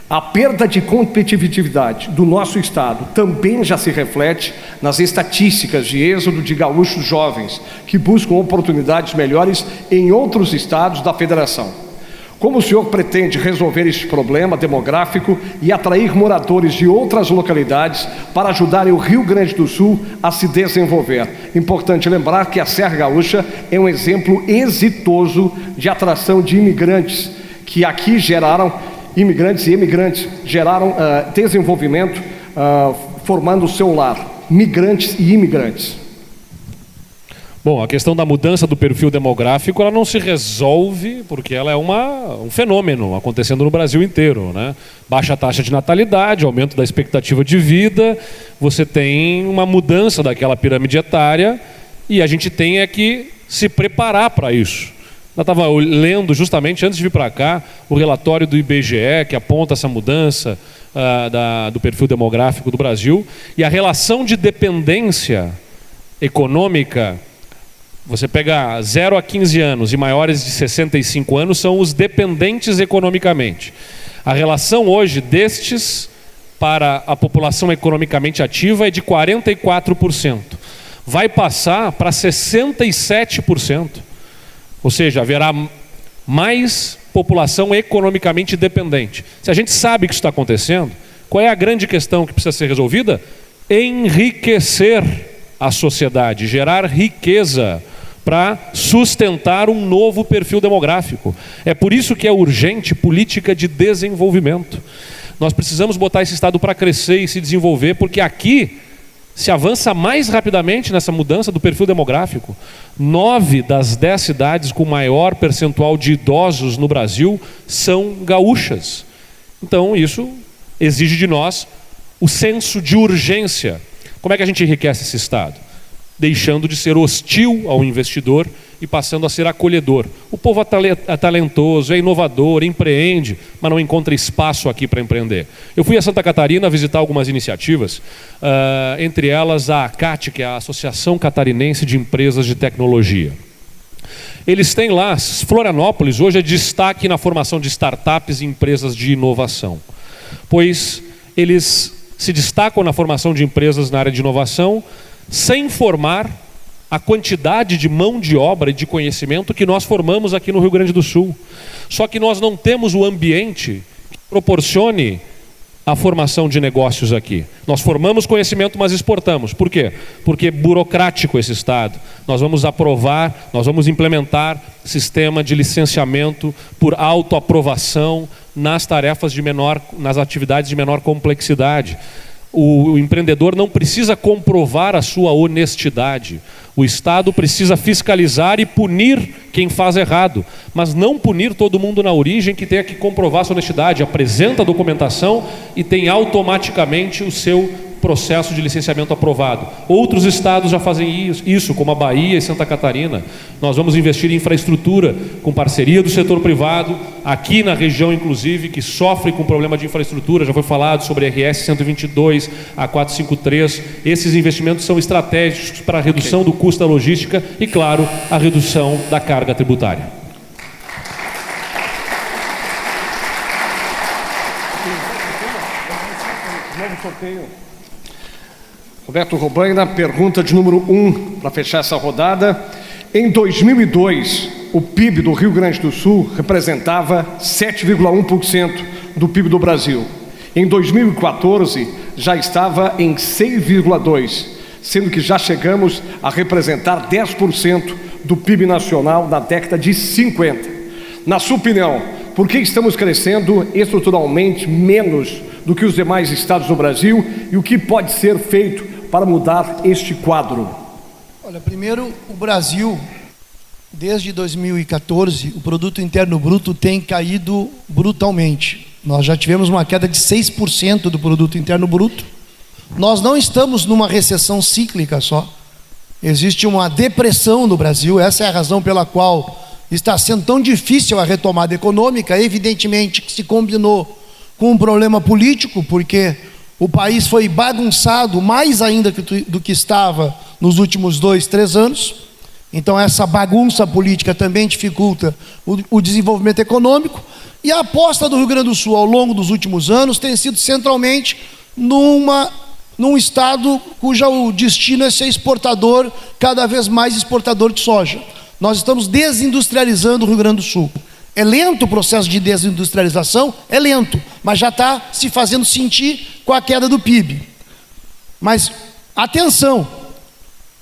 A perda de competitividade do nosso Estado também já se reflete nas estatísticas de êxodo de gaúchos jovens que buscam oportunidades melhores em outros estados da Federação. Como o senhor pretende resolver este problema demográfico e atrair moradores de outras localidades para ajudarem o Rio Grande do Sul a se desenvolver? Importante lembrar que a Serra Gaúcha é um exemplo exitoso de atração de imigrantes que aqui geraram desenvolvimento, formando o seu lar, migrantes e imigrantes. Bom, a questão da mudança do perfil demográfico, ela não se resolve porque ela é um fenômeno acontecendo no Brasil inteiro, né? Baixa taxa de natalidade, aumento da expectativa de vida, você tem uma mudança daquela pirâmide etária e a gente tem que se preparar para isso. Eu estava lendo justamente antes de vir para cá o relatório do IBGE que aponta essa mudança do perfil demográfico do Brasil e a relação de dependência econômica. Você pega 0 a 15 anos e maiores de 65 anos são os dependentes economicamente. A relação hoje destes para a população economicamente ativa é de 44%. Vai passar para 67%. Ou seja, haverá mais população economicamente dependente. Se a gente sabe que isso está acontecendo, qual é a grande questão que precisa ser resolvida? Enriquecer a sociedade, gerar riqueza para sustentar um novo perfil demográfico. É por isso que é urgente política de desenvolvimento. Nós precisamos botar esse Estado para crescer e se desenvolver, porque aqui se avança mais rapidamente nessa mudança do perfil demográfico. 9 das 10 cidades com maior percentual de idosos no Brasil são gaúchas. Então isso exige de nós o senso de urgência. Como é que a gente enriquece esse Estado? Deixando de ser hostil ao investidor e passando a ser acolhedor. O povo é talentoso, é inovador, empreende, mas não encontra espaço aqui para empreender. Eu fui a Santa Catarina visitar algumas iniciativas, entre elas a ACAT, que é a Associação Catarinense de Empresas de Tecnologia. Eles têm lá, Florianópolis hoje é destaque na formação de startups e empresas de inovação, pois eles se destacam na formação de empresas na área de inovação, sem formar a quantidade de mão de obra e de conhecimento que nós formamos aqui no Rio Grande do Sul. Só que nós não temos o ambiente que proporcione a formação de negócios aqui. Nós formamos conhecimento, mas exportamos. Por quê? Porque é burocrático esse Estado. Nós vamos aprovar, nós vamos implementar sistema de licenciamento por autoaprovação nas tarefas nas atividades de menor complexidade. O empreendedor não precisa comprovar a sua honestidade. O Estado precisa fiscalizar e punir quem faz errado, mas não punir todo mundo na origem que tenha que comprovar sua honestidade. Apresenta a documentação e tem automaticamente o seu processo de licenciamento aprovado. Outros estados já fazem isso, como a Bahia e Santa Catarina. Nós vamos investir em infraestrutura com parceria do setor privado, aqui na região, inclusive, que sofre com problema de infraestrutura. Já foi falado sobre RS 122, a 453. Esses investimentos são estratégicos para a redução do custo da logística e, claro, a redução da carga tributária. Roberto Robaina, pergunta de número 1, para fechar essa rodada. Em 2002, o PIB do Rio Grande do Sul representava 7,1% do PIB do Brasil. Em 2014, já estava em 6,2%, sendo que já chegamos a representar 10% do PIB nacional na década de 50. Na sua opinião, por que estamos crescendo estruturalmente menos do que os demais estados do Brasil e o que pode ser feito para mudar este quadro? Olha, primeiro, o Brasil, desde 2014, o produto interno bruto tem caído brutalmente. Nós já tivemos uma queda de 6% do produto interno bruto. Nós não estamos numa recessão cíclica só. Existe uma depressão no Brasil, essa é a razão pela qual está sendo tão difícil a retomada econômica. Evidentemente que se combinou com um problema político, porque o país foi bagunçado mais ainda do que estava nos últimos 2, 3 anos. Então essa bagunça política também dificulta o desenvolvimento econômico. E a aposta do Rio Grande do Sul ao longo dos últimos anos tem sido centralmente num estado cujo destino é ser exportador, cada vez mais exportador de soja. Nós estamos desindustrializando o Rio Grande do Sul. É lento o processo de desindustrialização? É lento, mas já está se fazendo sentir com a queda do PIB. Mas, atenção,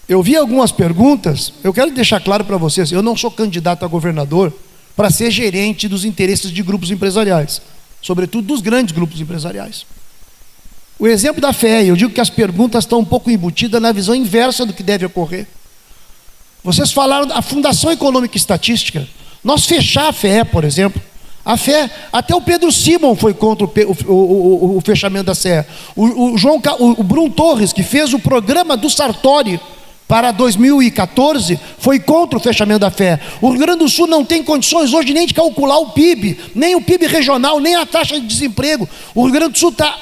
eu vi algumas perguntas, eu quero deixar claro para vocês, eu não sou candidato a governador para ser gerente dos interesses de grupos empresariais, sobretudo dos grandes grupos empresariais. O exemplo da FEE, eu digo que as perguntas estão um pouco embutidas na visão inversa do que deve ocorrer. Vocês falaram da Fundação Econômica e Estatística. Nós fechar a FEE, por exemplo, a FEE, até o Pedro Simon foi contra o fechamento da CE. O Bruno Torres, que fez o programa do Sartori para 2014, foi contra o fechamento da FEE. O Rio Grande do Sul não tem condições hoje nem de calcular o PIB, nem o PIB regional, nem a taxa de desemprego. O Rio Grande do Sul está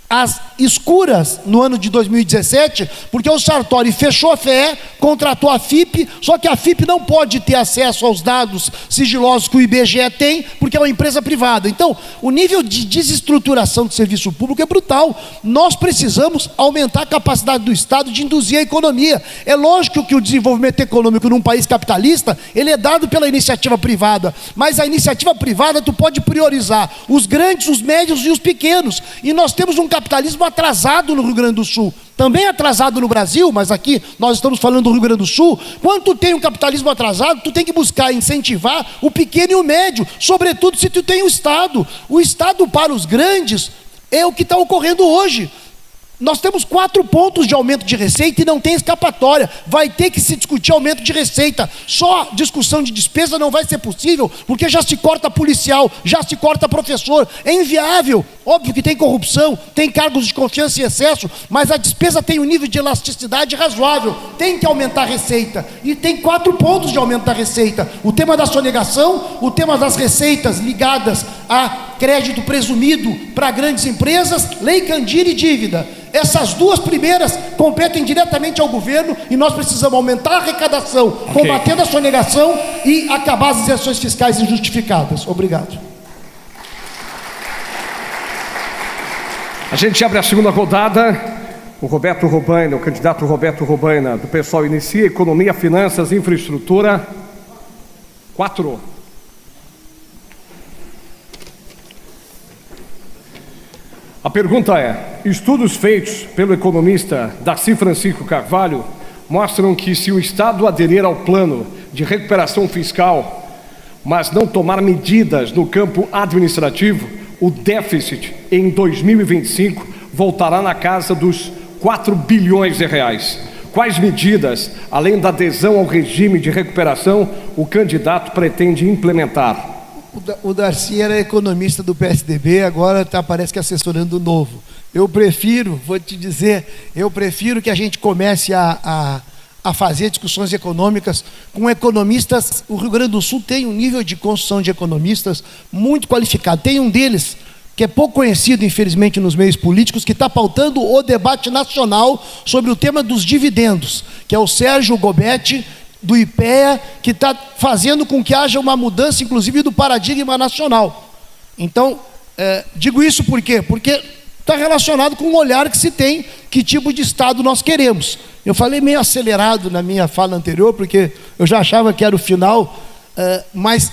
às escuras no ano de 2017, porque o Sartori fechou a FEE, contratou a FIP, só que a FIP não pode ter acesso aos dados sigilosos que o IBGE tem, porque é uma empresa privada. Então, o nível de desestruturação do serviço público é brutal. Nós precisamos aumentar a capacidade do Estado de induzir a economia. É lógico que o desenvolvimento econômico num país capitalista, ele é dado pela iniciativa privada, mas a iniciativa privada tu pode priorizar os grandes, os médios e os pequenos, e nós temos um capitalismo atrasado no Rio Grande do Sul, também atrasado no Brasil, mas aqui nós estamos falando do Rio Grande do Sul. Quando tu tem um capitalismo atrasado, tu tem que buscar incentivar o pequeno e o médio, sobretudo se tu tem o Estado. O Estado para os grandes é o que está ocorrendo hoje. Nós temos 4 pontos de aumento de receita e não tem escapatória. Vai ter que se discutir aumento de receita. Só discussão de despesa não vai ser possível, porque já se corta policial, já se corta professor. É inviável. Óbvio que tem corrupção, tem cargos de confiança em excesso, mas a despesa tem um nível de elasticidade razoável. Tem que aumentar a receita. E tem 4 pontos de aumento da receita. O tema da sonegação, o tema das receitas ligadas a crédito presumido para grandes empresas, Lei Candir e dívida. Essas duas primeiras competem diretamente ao governo e nós precisamos aumentar a arrecadação, combatendo a sonegação e acabar as isenções fiscais injustificadas. Obrigado. A gente abre a segunda rodada. O Roberto Robaina, o candidato Roberto Robaina, do PSOL, inicia Economia, Finanças, Infraestrutura. 4. A pergunta é: estudos feitos pelo economista Darcy Francisco Carvalho mostram que se o Estado aderir ao plano de recuperação fiscal, mas não tomar medidas no campo administrativo, o déficit em 2025 voltará na casa dos 4 bilhões de reais. Quais medidas, além da adesão ao regime de recuperação, o candidato pretende implementar? O Darcy era economista do PSDB, agora parece que assessorando o Novo. Eu prefiro, vou te dizer, que a gente comece a fazer discussões econômicas com economistas. O Rio Grande do Sul tem um nível de construção de economistas muito qualificado. Tem um deles, que é pouco conhecido, infelizmente, nos meios políticos, que está pautando o debate nacional sobre o tema dos dividendos, que é o Sérgio Gobetti, do IPEA, que está fazendo com que haja uma mudança, inclusive, do paradigma nacional. Então, digo isso por quê? Porque está relacionado com o olhar que se tem, que tipo de Estado nós queremos. Eu falei meio acelerado na minha fala anterior, porque eu já achava que era o final, mas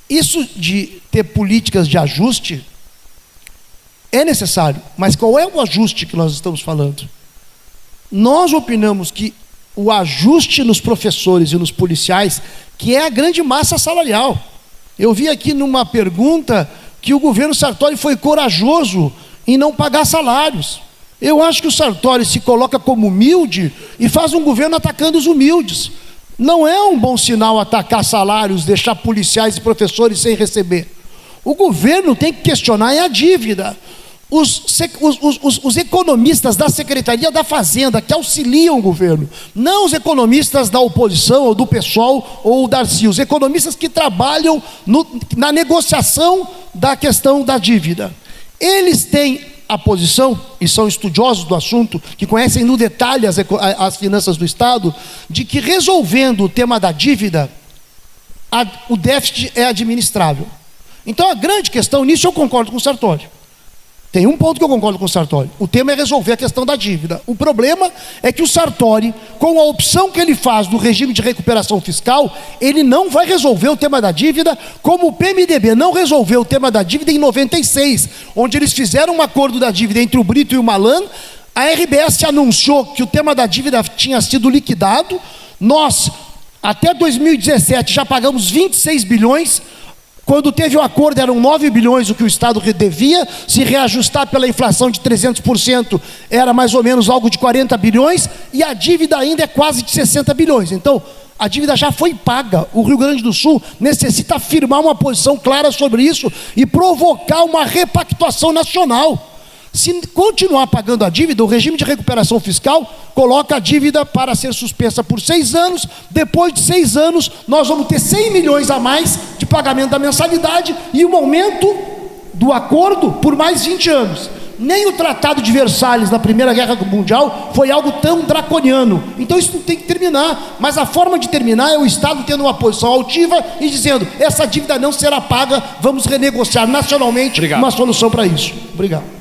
isso de ter políticas de ajuste é necessário. Mas qual é o ajuste que nós estamos falando? Nós opinamos que o ajuste nos professores e nos policiais, que é a grande massa salarial. Eu vi aqui numa pergunta que o governo Sartori foi corajoso em não pagar salários. Eu acho que o Sartori se coloca como humilde e faz um governo atacando os humildes. Não é um bom sinal atacar salários, deixar policiais e professores sem receber. O governo tem que questionar a dívida. Os economistas da Secretaria da Fazenda que auxiliam o governo, não os economistas da oposição ou do PSOL ou da Darcy, os economistas que trabalham na negociação da questão da dívida. Eles têm a posição, e são estudiosos do assunto, que conhecem no detalhe as finanças do Estado, de que resolvendo o tema da dívida, o déficit é administrável. Então a grande questão, nisso eu concordo com o Sartori. Tem um ponto que eu concordo com o Sartori. O tema é resolver a questão da dívida. O problema é que o Sartori, com a opção que ele faz do regime de recuperação fiscal, ele não vai resolver o tema da dívida, como o PMDB não resolveu o tema da dívida em 96, onde eles fizeram um acordo da dívida entre o Brito e o Malan. A RBS anunciou que o tema da dívida tinha sido liquidado. Nós, até 2017, já pagamos 26 bilhões. Quando teve o acordo, eram 9 bilhões o que o Estado devia. Se reajustar pela inflação de 300%, era mais ou menos algo de 40 bilhões. E a dívida ainda é quase de 60 bilhões. Então, a dívida já foi paga. O Rio Grande do Sul necessita afirmar uma posição clara sobre isso e provocar uma repactuação nacional. Se continuar pagando a dívida, o regime de recuperação fiscal coloca a dívida para ser suspensa por 6 anos. Depois de 6 anos, nós vamos ter 100 milhões a mais de pagamento da mensalidade e um aumento do acordo por mais 20 anos. Nem o Tratado de Versalhes, na Primeira Guerra Mundial, foi algo tão draconiano. Então isso tem que terminar. Mas a forma de terminar é o Estado tendo uma posição altiva e dizendo: essa dívida não será paga, vamos renegociar nacionalmente uma solução para isso. Obrigado.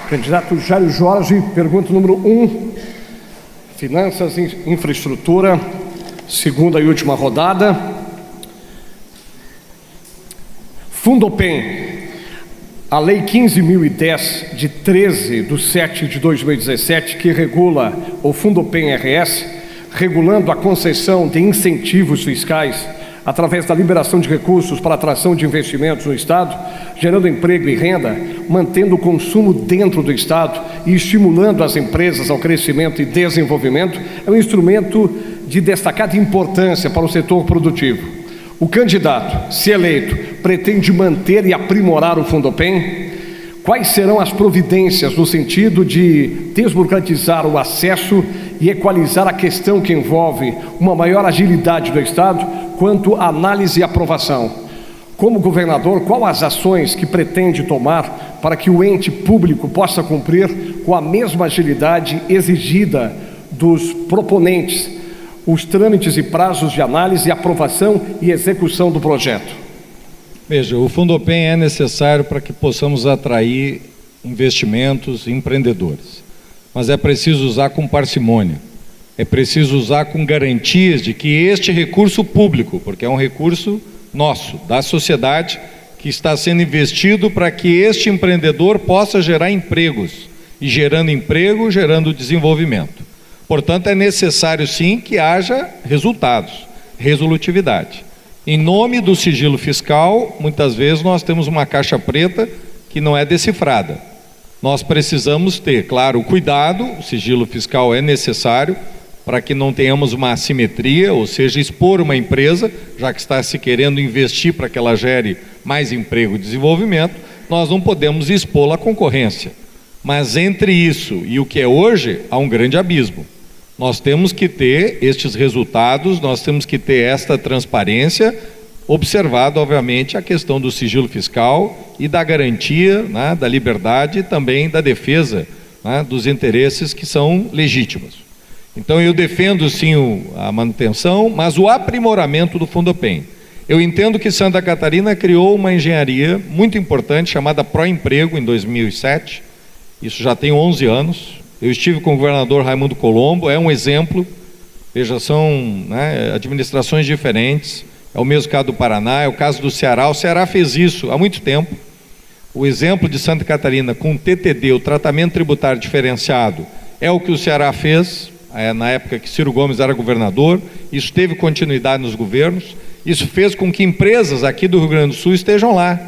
Candidato Jairo Jorge, pergunta número 1, Finanças e Infraestrutura, segunda e última rodada. Fundopem, a Lei 15.010, de 13/7/2017, que regula o Fundopem RS, regulando a concessão de incentivos fiscais através da liberação de recursos para atração de investimentos no Estado, gerando emprego e renda, mantendo o consumo dentro do Estado e estimulando as empresas ao crescimento e desenvolvimento, é um instrumento de destacada importância para o setor produtivo. O candidato, se eleito, pretende manter e aprimorar o Fundopem? Quais serão as providências no sentido de desburocratizar o acesso e equalizar a questão que envolve uma maior agilidade do Estado quanto à análise e aprovação? Como governador, quais as ações que pretende tomar para que o ente público possa cumprir com a mesma agilidade exigida dos proponentes os trâmites e prazos de análise, aprovação e execução do projeto? Veja, o Fundopem é necessário para que possamos atrair investimentos e empreendedores, mas é preciso usar com parcimônia, é preciso usar com garantias de que este recurso público, porque é um recurso nosso, da sociedade, que está sendo investido para que este empreendedor possa gerar empregos, e gerando emprego, gerando desenvolvimento. Portanto, é necessário sim que haja resultados, resolutividade. Em nome do sigilo fiscal, muitas vezes nós temos uma caixa preta que não é decifrada. Nós precisamos ter, claro, cuidado, o sigilo fiscal é necessário, para que não tenhamos uma assimetria, ou seja, expor uma empresa, já que está se querendo investir para que ela gere mais emprego e desenvolvimento, nós não podemos expô-la à concorrência. Mas entre isso e o que é hoje, há um grande abismo. Nós temos que ter estes resultados, nós temos que ter esta transparência, observado, obviamente, a questão do sigilo fiscal e da garantia, né, da liberdade e também da defesa, né, dos interesses que são legítimos. Então eu defendo sim a manutenção, mas o aprimoramento do Fundopem. Eu entendo que Santa Catarina criou uma engenharia muito importante chamada Proemprego em 2007, isso já tem 11 anos, eu estive com o governador Raimundo Colombo, é um exemplo, veja, são, né, administrações diferentes, é o mesmo caso do Paraná, é o caso do Ceará. O Ceará fez isso há muito tempo. O exemplo de Santa Catarina com o TTD, o tratamento tributário diferenciado, é o que o Ceará fez, na época que Ciro Gomes era governador. Isso teve continuidade nos governos. Isso fez com que empresas aqui do Rio Grande do Sul estejam lá,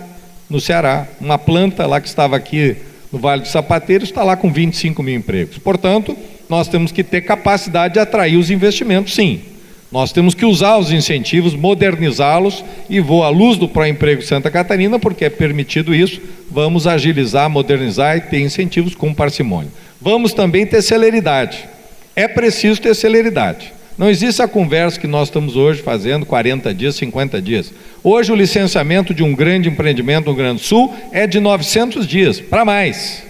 no Ceará. Uma planta lá que estava aqui no Vale do Sapateiro está lá com 25 mil empregos. Portanto, nós temos que ter capacidade de atrair os investimentos, sim. Nós temos que usar os incentivos, modernizá-los, e vou à luz do Proemprego Santa Catarina, porque é permitido isso, vamos agilizar, modernizar e ter incentivos com parcimônia. Vamos também ter celeridade. É preciso ter celeridade. Não existe a conversa que nós estamos hoje fazendo, 40 dias, 50 dias. Hoje o licenciamento de um grande empreendimento no Rio Grande do Sul é de 900 dias, para mais.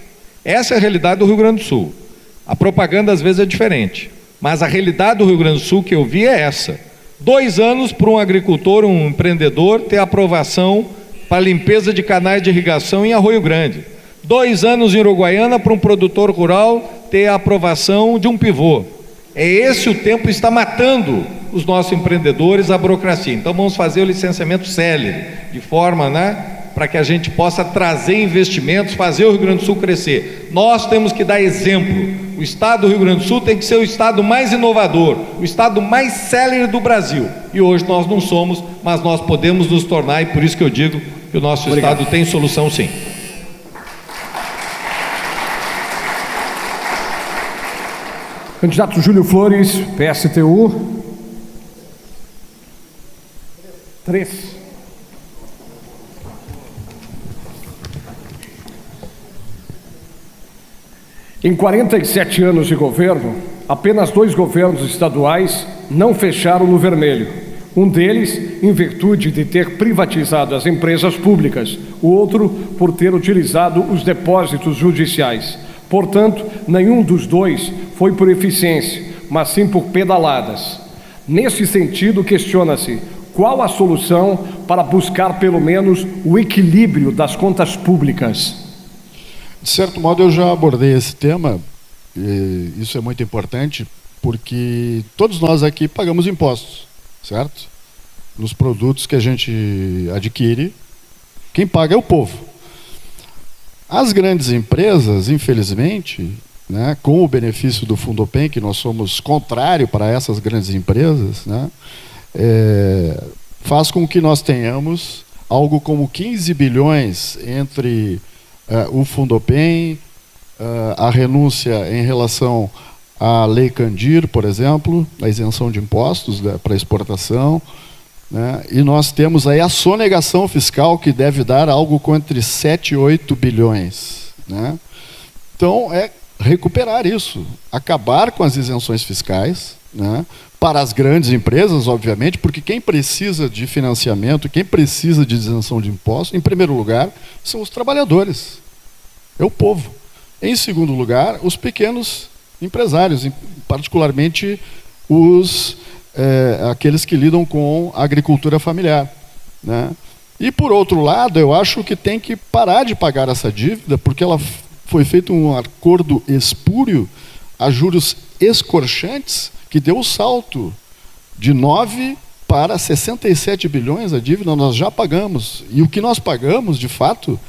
Essa é a realidade do Rio Grande do Sul. A propaganda às vezes é diferente. Mas a realidade do Rio Grande do Sul que eu vi é essa. 2 anos para um agricultor, um empreendedor, ter aprovação para limpeza de canais de irrigação em Arroio Grande. 2 anos em Uruguaiana para um produtor rural ter a aprovação de um pivô. É esse o tempo que está matando os nossos empreendedores, a burocracia. Então vamos fazer o licenciamento célere, de forma, né, para que a gente possa trazer investimentos, fazer o Rio Grande do Sul crescer. Nós temos que dar exemplo. O estado do Rio Grande do Sul tem que ser o estado mais inovador, o estado mais célere do Brasil. E hoje nós não somos, mas nós podemos nos tornar, e por isso que eu digo que o nosso estado tem solução, sim. Candidato Júlio Flores, PSTU. 3. Em 47 anos de governo, apenas 2 governos estaduais não fecharam no vermelho. Um deles em virtude de ter privatizado as empresas públicas, o outro por ter utilizado os depósitos judiciais. Portanto, nenhum dos dois foi por eficiência, mas sim por pedaladas. Nesse sentido, questiona-se qual a solução para buscar pelo menos o equilíbrio das contas públicas. De certo modo, eu já abordei esse tema, e isso é muito importante, porque todos nós aqui pagamos impostos, certo? Nos produtos que a gente adquire, quem paga é o povo. As grandes empresas, infelizmente, né, com o benefício do Fundopem, que nós somos contrário para essas grandes empresas, né, faz com que nós tenhamos algo como 15 bilhões entre o Fundopem, a renúncia em relação à Lei Candir, por exemplo, a isenção de impostos para exportação, né? E nós temos aí a sonegação fiscal, que deve dar algo com entre 7 e 8 bilhões. Né? Então, é recuperar isso, acabar com as isenções fiscais, né? Para as grandes empresas, obviamente, porque quem precisa de financiamento, quem precisa de isenção de impostos, em primeiro lugar, são os trabalhadores, é o povo. Em segundo lugar, os pequenos empresários, particularmente aqueles que lidam com a agricultura familiar. Né? E, por outro lado, eu acho que tem que parar de pagar essa dívida, porque ela foi feito um acordo espúrio a juros escorchantes, que deu o salto de 9 para 67 bilhões a dívida nós já pagamos. E o que nós pagamos, de fato,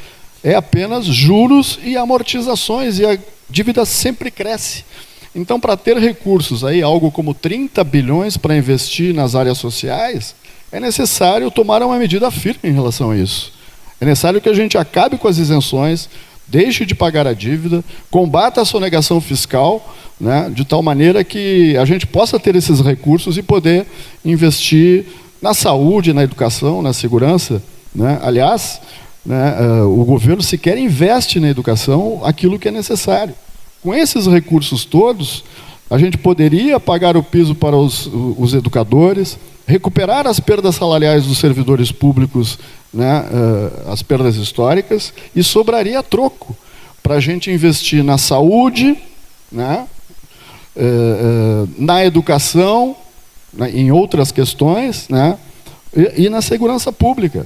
é apenas juros e amortizações, e a dívida sempre cresce. Então, para ter recursos, aí, algo como 30 bilhões para investir nas áreas sociais, é necessário tomar uma medida firme em relação a isso. É necessário que a gente acabe com as isenções, deixe de pagar a dívida, combata a sonegação fiscal, né, de tal maneira que a gente possa ter esses recursos e poder investir na saúde, na educação, na segurança, né? Aliás, né, o governo sequer investe na educação aquilo que é necessário. Com esses recursos todos, a gente poderia pagar o piso para os educadores, recuperar as perdas salariais dos servidores públicos, né, as perdas históricas, e sobraria troco para a gente investir na saúde, né, na educação, né, em outras questões, né, e na segurança pública,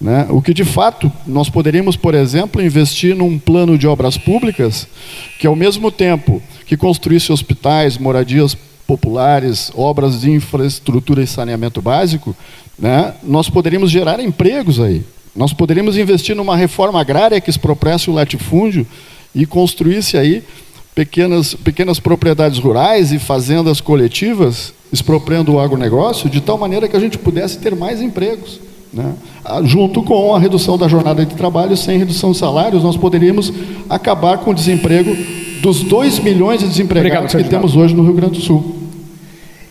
né? O que de fato nós poderíamos, por exemplo, investir num plano de obras públicas que, ao mesmo tempo que construísse hospitais, moradias populares, obras de infraestrutura e saneamento básico, né, nós poderíamos gerar empregos aí. Nós poderíamos investir numa reforma agrária que expropriasse o latifúndio e construísse aí pequenas propriedades rurais e fazendas coletivas, expropriando o agronegócio, de tal maneira que a gente pudesse ter mais empregos, né? Junto com a redução da jornada de trabalho. Sem redução de salários, nós poderíamos acabar com o desemprego dos 2 milhões de desempregados que temos hoje no Rio Grande do Sul.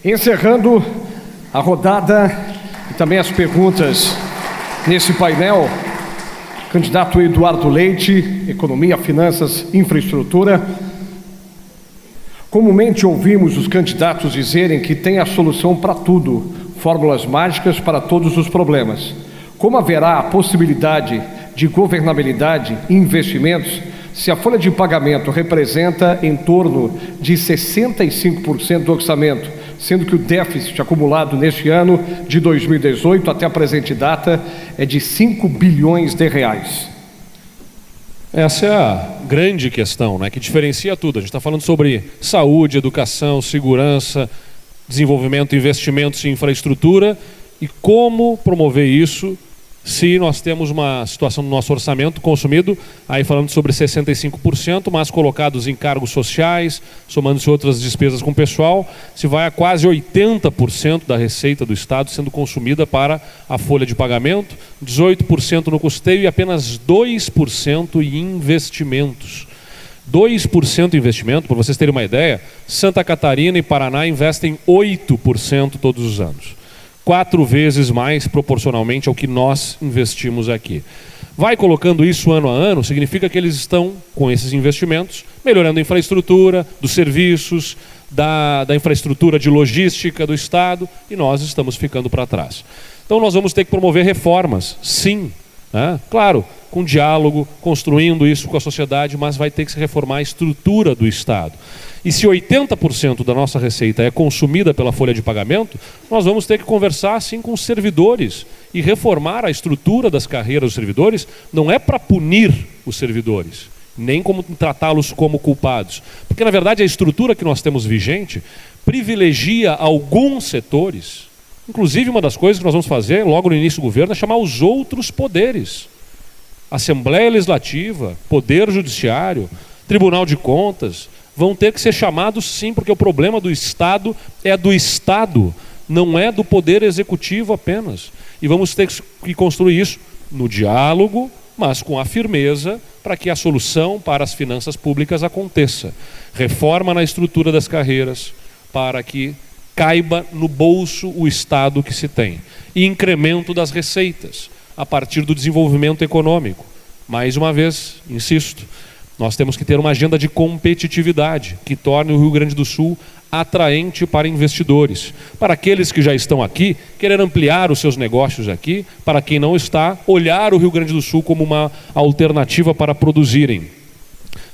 Encerrando a rodada e também as perguntas nesse painel, candidato Eduardo Leite, Economia, Finanças, Infraestrutura. Comumente ouvimos os candidatos dizerem que tem a solução para tudo, fórmulas mágicas para todos os problemas. Como haverá a possibilidade de governabilidade e investimentos se a folha de pagamento representa em torno de 65% do orçamento, sendo que o déficit acumulado neste ano de 2018 até a presente data é de 5 bilhões de reais? Essa é a grande questão, né, que diferencia tudo. A gente está falando sobre saúde, educação, segurança, desenvolvimento, investimentos em infraestrutura e como promover isso se nós temos uma situação no nosso orçamento consumido, aí falando sobre 65%, mas colocados em cargos sociais, somando-se outras despesas com o pessoal, se vai a quase 80% da receita do Estado sendo consumida para a folha de pagamento, 18% no custeio e apenas 2% em investimentos. 2% em investimento, para vocês terem uma ideia, Santa Catarina e Paraná investem 8% todos os anos. 4 vezes mais proporcionalmente ao que nós investimos aqui. Vai colocando isso ano a ano, significa que eles estão, com esses investimentos, melhorando a infraestrutura, dos serviços, da infraestrutura de logística do Estado, e nós estamos ficando para trás. Então nós vamos ter que promover reformas, sim, né? Claro, com diálogo, construindo isso com a sociedade, mas vai ter que se reformar a estrutura do Estado. E se 80% da nossa receita é consumida pela folha de pagamento, nós vamos ter que conversar assim com os servidores e reformar a estrutura das carreiras dos servidores. Não é para punir os servidores, nem como tratá-los como culpados. Porque, na verdade, a estrutura que nós temos vigente privilegia alguns setores. Inclusive, uma das coisas que nós vamos fazer logo no início do governo é chamar os outros poderes. Assembleia Legislativa, Poder Judiciário, Tribunal de Contas, vão ter que ser chamados sim, porque o problema do Estado é do Estado, não é do Poder Executivo apenas. E vamos ter que construir isso no diálogo, mas com a firmeza para que a solução para as finanças públicas aconteça. Reforma na estrutura das carreiras para que caiba no bolso o Estado que se tem. E incremento das receitas a partir do desenvolvimento econômico. Mais uma vez, insisto, nós temos que ter uma agenda de competitividade que torne o Rio Grande do Sul atraente para investidores. Para aqueles que já estão aqui, querer ampliar os seus negócios aqui. Para quem não está, olhar o Rio Grande do Sul como uma alternativa para produzirem.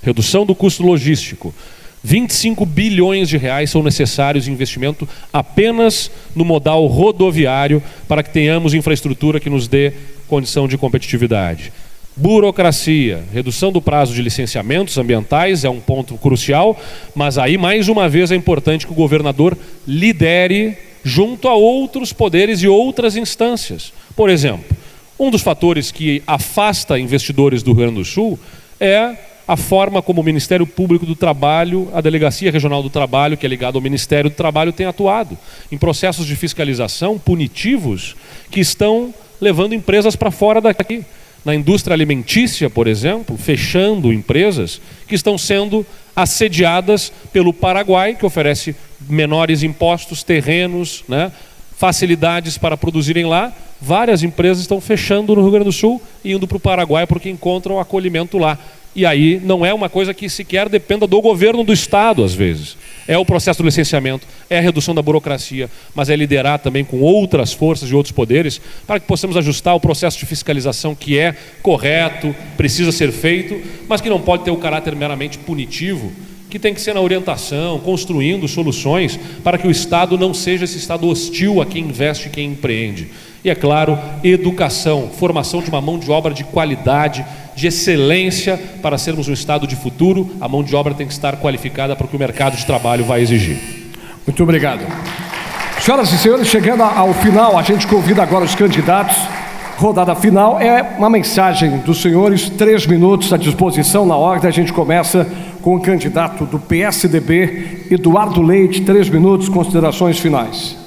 Redução do custo logístico. 25 bilhões de reais são necessários em investimento apenas no modal rodoviário para que tenhamos infraestrutura que nos dê condição de competitividade. Burocracia, redução do prazo de licenciamentos ambientais é um ponto crucial, mas aí mais uma vez é importante que o governador lidere junto a outros poderes e outras instâncias. Por exemplo, um dos fatores que afasta investidores do Rio Grande do Sul é a forma como o Ministério Público do Trabalho, a Delegacia Regional do Trabalho, que é ligada ao Ministério do Trabalho, tem atuado em processos de fiscalização punitivos que estão levando empresas para fora daqui. na indústria alimentícia, por exemplo, fechando empresas que estão sendo assediadas pelo Paraguai, que oferece menores impostos, terrenos, né, facilidades para produzirem lá. Várias empresas estão fechando no Rio Grande do Sul e indo para o Paraguai porque encontram acolhimento lá. E aí não é uma coisa que sequer dependa do governo do Estado, às vezes. É o processo do licenciamento, é a redução da burocracia, mas é liderar também com outras forças e outros poderes para que possamos ajustar o processo de fiscalização que é correto, precisa ser feito, mas que não pode ter o caráter meramente punitivo, que tem que ser na orientação, construindo soluções para que o Estado não seja esse Estado hostil a quem investe e quem empreende. E, é claro, educação, formação de uma mão de obra de qualidade, de excelência, para sermos um Estado de futuro. A mão de obra tem que estar qualificada para o que o mercado de trabalho vai exigir. Muito obrigado. Senhoras e senhores, chegando ao final, a gente convida agora os candidatos. Rodada final é uma mensagem dos senhores, 3 minutos à disposição. Na ordem, a gente começa com o candidato do PSDB, Eduardo Leite, 3 minutos, considerações finais.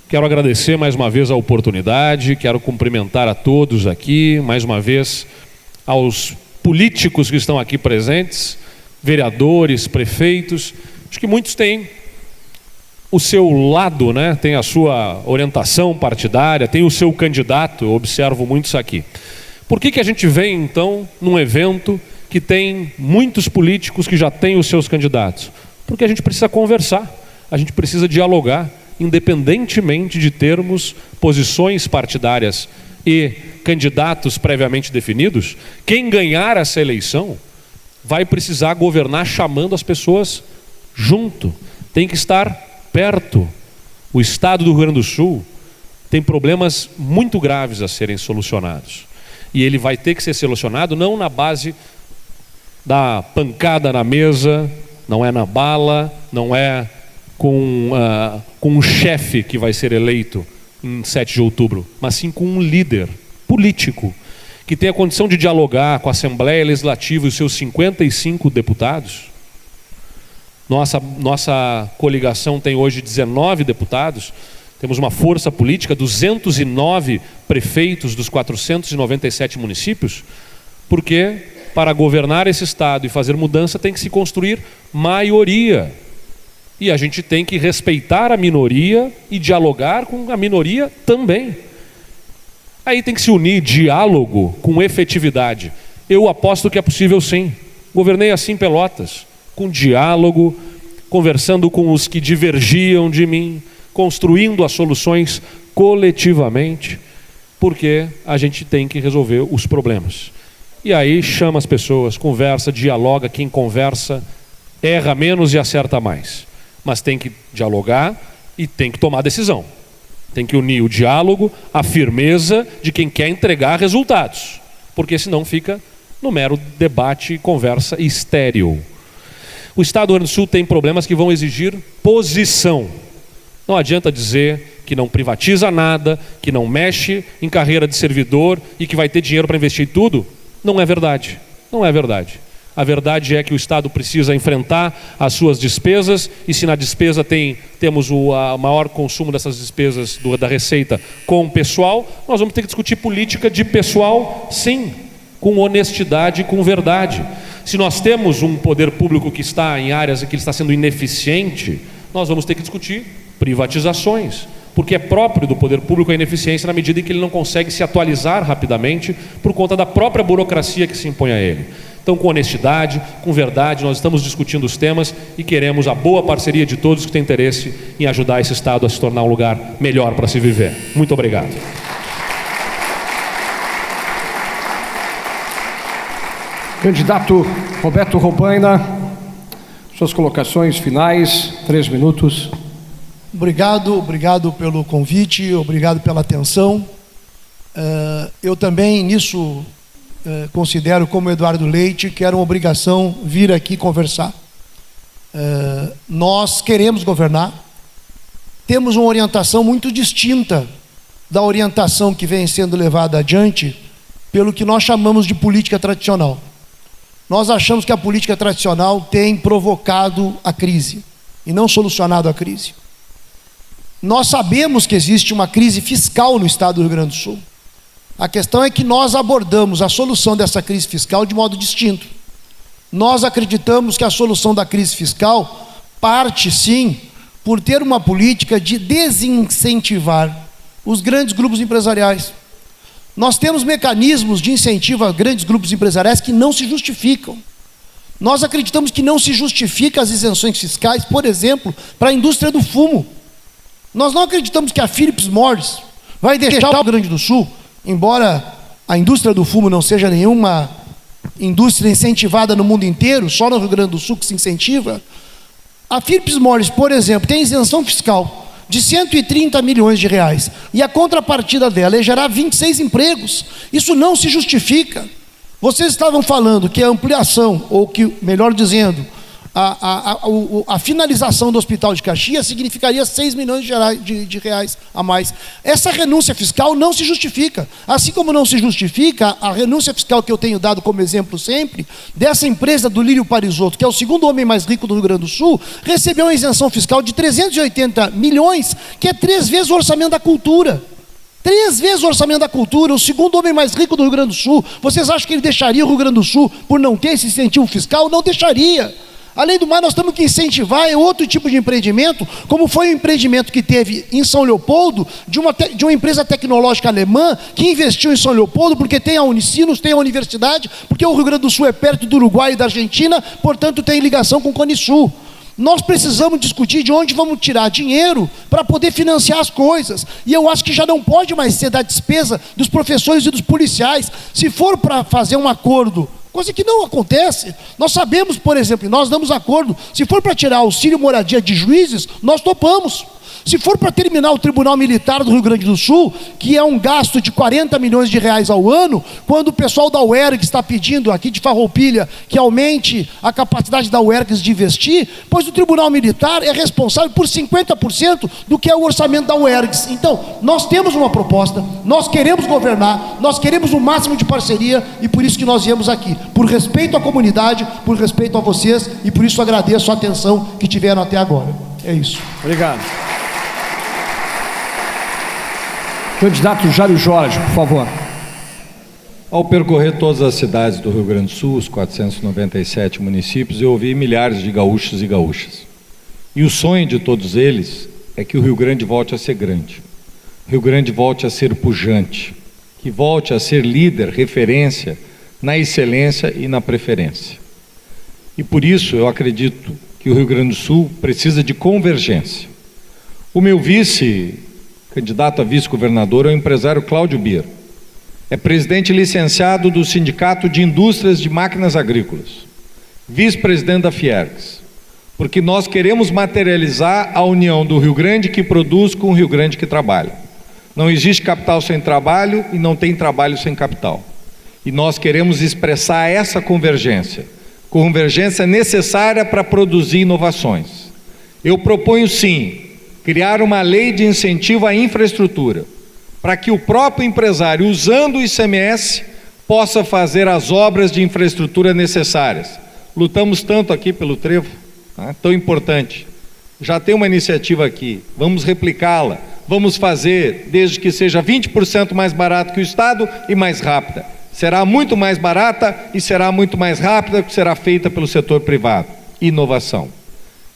Quero agradecer mais uma vez a oportunidade, quero cumprimentar a todos aqui, mais uma vez aos políticos que estão aqui presentes, vereadores, prefeitos. Acho que muitos têm o seu lado, né? Tem a sua orientação partidária, tem o seu candidato, eu observo muitos aqui. Por que a gente vem então num evento que tem muitos políticos que já têm os seus candidatos? Porque a gente precisa conversar, a gente precisa dialogar, independentemente de termos posições partidárias e candidatos previamente definidos. Quem ganhar essa eleição vai precisar governar chamando as pessoas junto, tem que estar perto. O Estado do Rio Grande do Sul tem problemas muito graves a serem solucionados, e ele vai ter que ser solucionado não na base da pancada na mesa, não é na bala, não é com um chefe que vai ser eleito em 7 de outubro, mas sim com um líder político que tem a condição de dialogar com a Assembleia Legislativa e os seus 55 deputados. Nossa coligação tem hoje 19 deputados, temos uma força política, 209 prefeitos dos 497 municípios, porque para governar esse Estado e fazer mudança tem que se construir maioria. E a gente tem que respeitar a minoria e dialogar com a minoria também. Aí tem que se unir diálogo com efetividade. Eu aposto que é possível, sim. Governei assim Pelotas, com diálogo, conversando com os que divergiam de mim, construindo as soluções coletivamente, porque a gente tem que resolver os problemas. E aí chama as pessoas, conversa, dialoga. Quem conversa erra menos e acerta mais. Mas tem que dialogar e tem que tomar decisão. Tem que unir o diálogo, a firmeza de quem quer entregar resultados, porque senão fica no mero debate e conversa estéril. O Estado do Rio Grande do Sul tem problemas que vão exigir posição. Não adianta dizer que não privatiza nada, que não mexe em carreira de servidor e que vai ter dinheiro para investir em tudo. Não é verdade. Não é verdade. A verdade é que o Estado precisa enfrentar as suas despesas, e se na despesa temos o maior consumo dessas despesas da receita com o pessoal, nós vamos ter que discutir política de pessoal, sim, com honestidade e com verdade. Se nós temos um poder público que está em áreas em que ele está sendo ineficiente, nós vamos ter que discutir privatizações, porque é próprio do poder público a ineficiência na medida em que ele não consegue se atualizar rapidamente por conta da própria burocracia que se impõe a ele. Então, com honestidade, com verdade, nós estamos discutindo os temas e queremos a boa parceria de todos que têm interesse em ajudar esse Estado a se tornar um lugar melhor para se viver. Muito obrigado. Candidato Roberto Robaina, suas colocações finais, 3 minutos. Obrigado pelo convite, obrigado pela atenção. Eu também nisso considero, como Eduardo Leite, que era uma obrigação vir aqui conversar. Nós queremos governar, temos uma orientação muito distinta da orientação que vem sendo levada adiante pelo que nós chamamos de política tradicional. Nós achamos que a política tradicional tem provocado a crise e não solucionado a crise. Nós sabemos que existe uma crise fiscal no Estado do Rio Grande do Sul. A questão é que nós abordamos a solução dessa crise fiscal de modo distinto. Nós acreditamos que a solução da crise fiscal parte, sim, por ter uma política de desincentivar os grandes grupos empresariais. Nós temos mecanismos de incentivo a grandes grupos empresariais que não se justificam. Nós acreditamos que não se justifica as isenções fiscais, por exemplo, para a indústria do fumo. Nós não acreditamos que a Philip Morris vai deixar o Rio Grande do Sul, embora a indústria do fumo não seja nenhuma indústria incentivada no mundo inteiro, só no Rio Grande do Sul que se incentiva. A Philip Morris, por exemplo, tem isenção fiscal de 130 milhões de reais, e a contrapartida dela é gerar 26 empregos. Isso não se justifica. Vocês estavam falando que a ampliação, ou que, melhor dizendo, a finalização do Hospital de Caxias significaria 6 milhões de reais a mais. Essa renúncia fiscal não se justifica. Assim como não se justifica a renúncia fiscal que eu tenho dado como exemplo sempre, dessa empresa do Lírio Parisotto, que é o segundo homem mais rico do Rio Grande do Sul, recebeu uma isenção fiscal de 380 milhões, que é 3 vezes o orçamento da cultura. 3 vezes o orçamento da cultura, o segundo homem mais rico do Rio Grande do Sul. Vocês acham que ele deixaria o Rio Grande do Sul por não ter esse incentivo fiscal? Não deixaria. Além do mais, nós temos que incentivar outro tipo de empreendimento, como foi o empreendimento que teve em São Leopoldo, de uma empresa tecnológica alemã, que investiu em São Leopoldo, porque tem a Unicinos, tem a universidade, porque o Rio Grande do Sul é perto do Uruguai e da Argentina, portanto tem ligação com o Cone Sul. Nós precisamos discutir de onde vamos tirar dinheiro para poder financiar as coisas. E eu acho que já não pode mais ser da despesa dos professores e dos policiais. Se for para fazer um acordo, coisa que não acontece, nós sabemos, por exemplo, nós damos acordo, se for para tirar auxílio moradia de juízes, nós topamos. Se for para terminar o Tribunal Militar do Rio Grande do Sul, que é um gasto de 40 milhões de reais ao ano, quando o pessoal da UERGS está pedindo aqui de Farroupilha que aumente a capacidade da UERGS de investir, pois o Tribunal Militar é responsável por 50% do que é o orçamento da UERGS. Então, nós temos uma proposta, nós queremos governar, nós queremos o máximo de parceria, e por isso que nós viemos aqui, por respeito à comunidade, por respeito a vocês, e por isso agradeço a atenção que tiveram até agora. É isso. Obrigado. Candidato Jário Jorge, por favor. Ao percorrer todas as cidades do Rio Grande do Sul, os 497 municípios, eu ouvi milhares de gaúchos e gaúchas. E o sonho de todos eles é que o Rio Grande volte a ser grande. O Rio Grande volte a ser pujante, que volte a ser líder, referência na excelência e na preferência. E por isso eu acredito que o Rio Grande do Sul precisa de convergência. O meu candidato a vice-governador é o empresário Cláudio Bier. É presidente licenciado do Sindicato de Indústrias de Máquinas Agrícolas, vice-presidente da Fiergs, porque nós queremos materializar a união do Rio Grande que produz com o Rio Grande que trabalha. Não existe capital sem trabalho e não tem trabalho sem capital. E nós queremos expressar essa convergência necessária para produzir inovações. Eu proponho sim criar uma lei de incentivo à infraestrutura, para que o próprio empresário, usando o ICMS, possa fazer as obras de infraestrutura necessárias. Lutamos tanto aqui pelo trevo, né? Tão importante. Já tem uma iniciativa aqui, vamos replicá-la, vamos fazer, desde que seja 20% mais barato que o Estado e mais rápida. Será muito mais barata e será muito mais rápida, que será feita pelo setor privado. Inovação.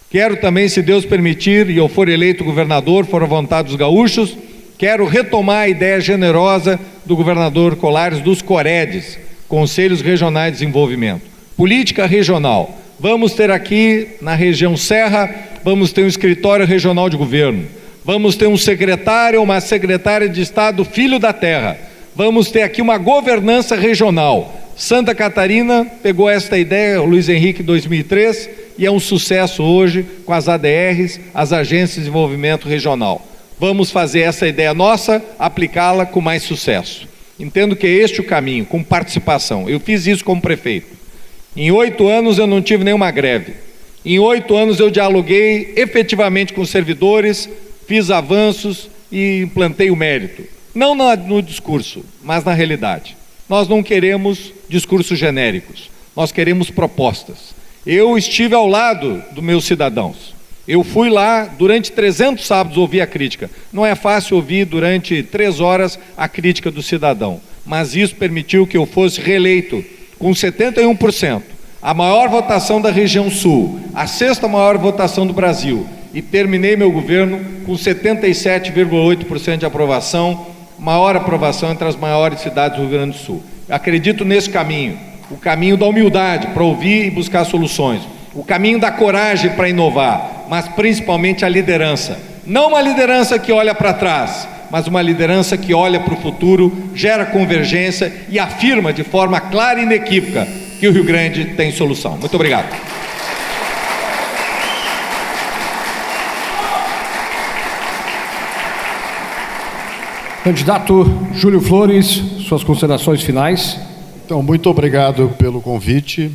Quero também, se Deus permitir, e eu for eleito governador, for a vontade dos gaúchos, quero retomar a ideia generosa do governador Colares dos COREDs, Conselhos Regionais de Desenvolvimento. Política regional. Vamos ter aqui, na região Serra, vamos ter um escritório regional de governo. Vamos ter um secretário ou uma secretária de Estado filho da terra. Vamos ter aqui uma governança regional. Santa Catarina pegou esta ideia, o Luiz Henrique, em 2003, e é um sucesso hoje com as ADRs, as Agências de Desenvolvimento Regional. Vamos fazer essa ideia nossa, aplicá-la com mais sucesso. Entendo que é este o caminho, com participação. Eu fiz isso como prefeito. Em 8 anos eu não tive nenhuma greve. Em 8 anos eu dialoguei efetivamente com os servidores, fiz avanços e implantei o mérito. Não no discurso, mas na realidade. Nós não queremos discursos genéricos, nós queremos propostas. Eu estive ao lado dos meus cidadãos. Eu fui lá durante 300 sábados ouvir a crítica. Não é fácil ouvir durante 3 horas a crítica do cidadão. mas isso permitiu que eu fosse reeleito com 71%, a maior votação da região sul, a sexta maior votação do Brasil, e terminei meu governo com 77,8% de aprovação, maior aprovação entre as maiores cidades do Rio Grande do Sul. Acredito nesse caminho, o caminho da humildade para ouvir e buscar soluções, o caminho da coragem para inovar, mas principalmente a liderança. Não uma liderança que olha para trás, mas uma liderança que olha para o futuro, gera convergência e afirma de forma clara e inequívoca que o Rio Grande tem solução. Muito obrigado. Candidato Júlio Flores, suas considerações finais. Então, muito obrigado pelo convite,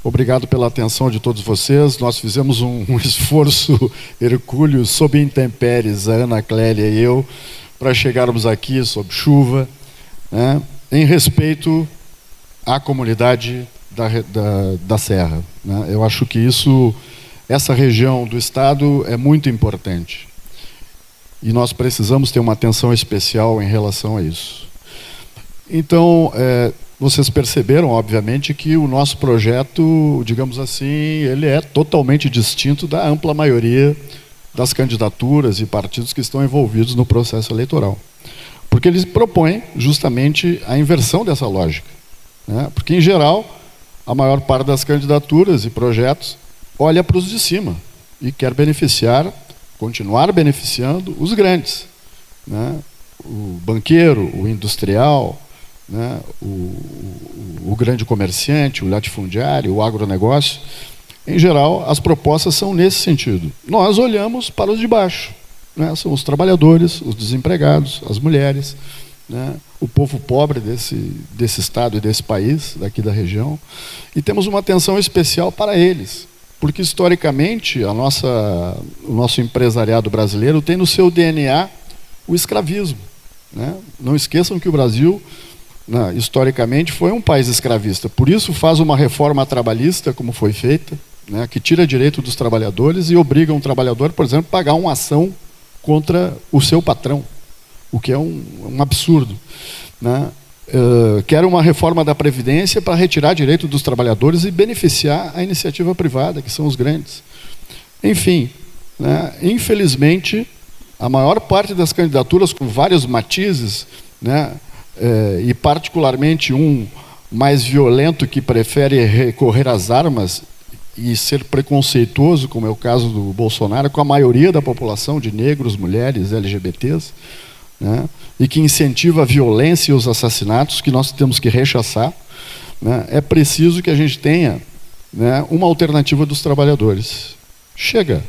obrigado pela atenção de todos vocês. Nós fizemos um esforço hercúleo sob intempéries, a Ana Clélia e eu, para chegarmos aqui sob chuva, né, em respeito à comunidade da Serra, né. Eu acho que essa região do estado é muito importante e nós precisamos ter uma atenção especial em relação a isso. Então, vocês perceberam, obviamente, que o nosso projeto, digamos assim, ele é totalmente distinto da ampla maioria das candidaturas e partidos que estão envolvidos no processo eleitoral. Porque eles propõem justamente a inversão dessa lógica, né? Porque, em geral, a maior parte das candidaturas e projetos olha para os de cima e quer continuar beneficiando os grandes, né? O banqueiro, o industrial, né? O grande comerciante, o latifundiário, o agronegócio. Em geral, as propostas são nesse sentido. Nós olhamos para os de baixo, né? São os trabalhadores, os desempregados, as mulheres, né? O povo pobre desse estado e desse país, daqui da região, e temos uma atenção especial para eles, porque historicamente o nosso empresariado brasileiro tem no seu DNA o escravismo, né? Não esqueçam que o Brasil, historicamente, foi um país escravista, por isso faz uma reforma trabalhista, como foi feita, né, que tira direito dos trabalhadores e obriga um trabalhador, por exemplo, a pagar uma ação contra o seu patrão, o que é um absurdo, né? Quer uma reforma da Previdência para retirar direito dos trabalhadores e beneficiar a iniciativa privada, que são os grandes. Enfim, né, infelizmente, a maior parte das candidaturas, com vários matizes, né, e particularmente um mais violento que prefere recorrer às armas e ser preconceituoso, como é o caso do Bolsonaro, com a maioria da população de negros, mulheres, LGBTs, né, e que incentiva a violência e os assassinatos, que nós temos que rechaçar, né. É preciso que a gente tenha, né, uma alternativa dos trabalhadores. Chega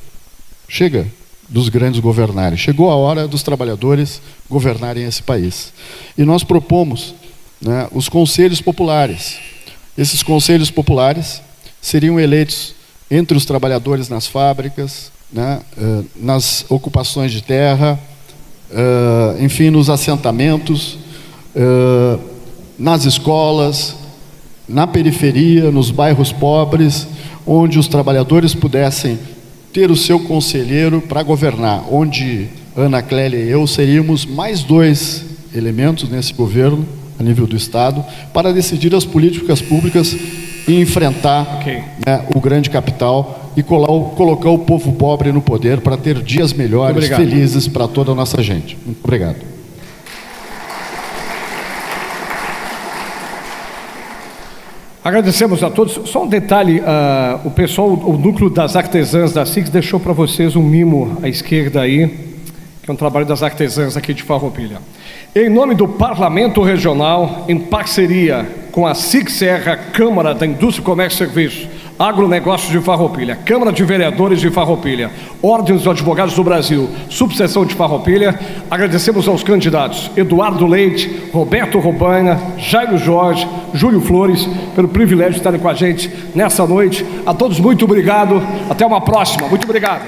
dos grandes governarem. Chegou a hora dos trabalhadores governarem esse país. E nós propomos, né, os conselhos populares. Esses conselhos populares seriam eleitos entre os trabalhadores nas fábricas, né, nas ocupações de terra, enfim, nos assentamentos, nas escolas, na periferia, nos bairros pobres, onde os trabalhadores pudessem ter o seu conselheiro para governar, onde Ana Clélia e eu seríamos mais 2 elementos nesse governo, a nível do Estado, para decidir as políticas públicas e enfrentar, né, o grande capital e colocar o povo pobre no poder para ter dias melhores, felizes para toda a nossa gente. Muito obrigado. Agradecemos a todos. Só um detalhe, o pessoal, o núcleo das artesãs da SIX deixou para vocês um mimo à esquerda aí, que é um trabalho das artesãs aqui de Farroupilha. Em nome do Parlamento Regional, em parceria com a SIC Serra, Câmara da Indústria, Comércio e Serviços, Agronegócios de Farroupilha, Câmara de Vereadores de Farroupilha, Ordem dos Advogados do Brasil, Subseção de Farroupilha, agradecemos aos candidatos Eduardo Leite, Roberto Robaina, Jairo Jorge, Júlio Flores, pelo privilégio de estarem com a gente nessa noite. A todos, muito obrigado. Até uma próxima. Muito obrigado.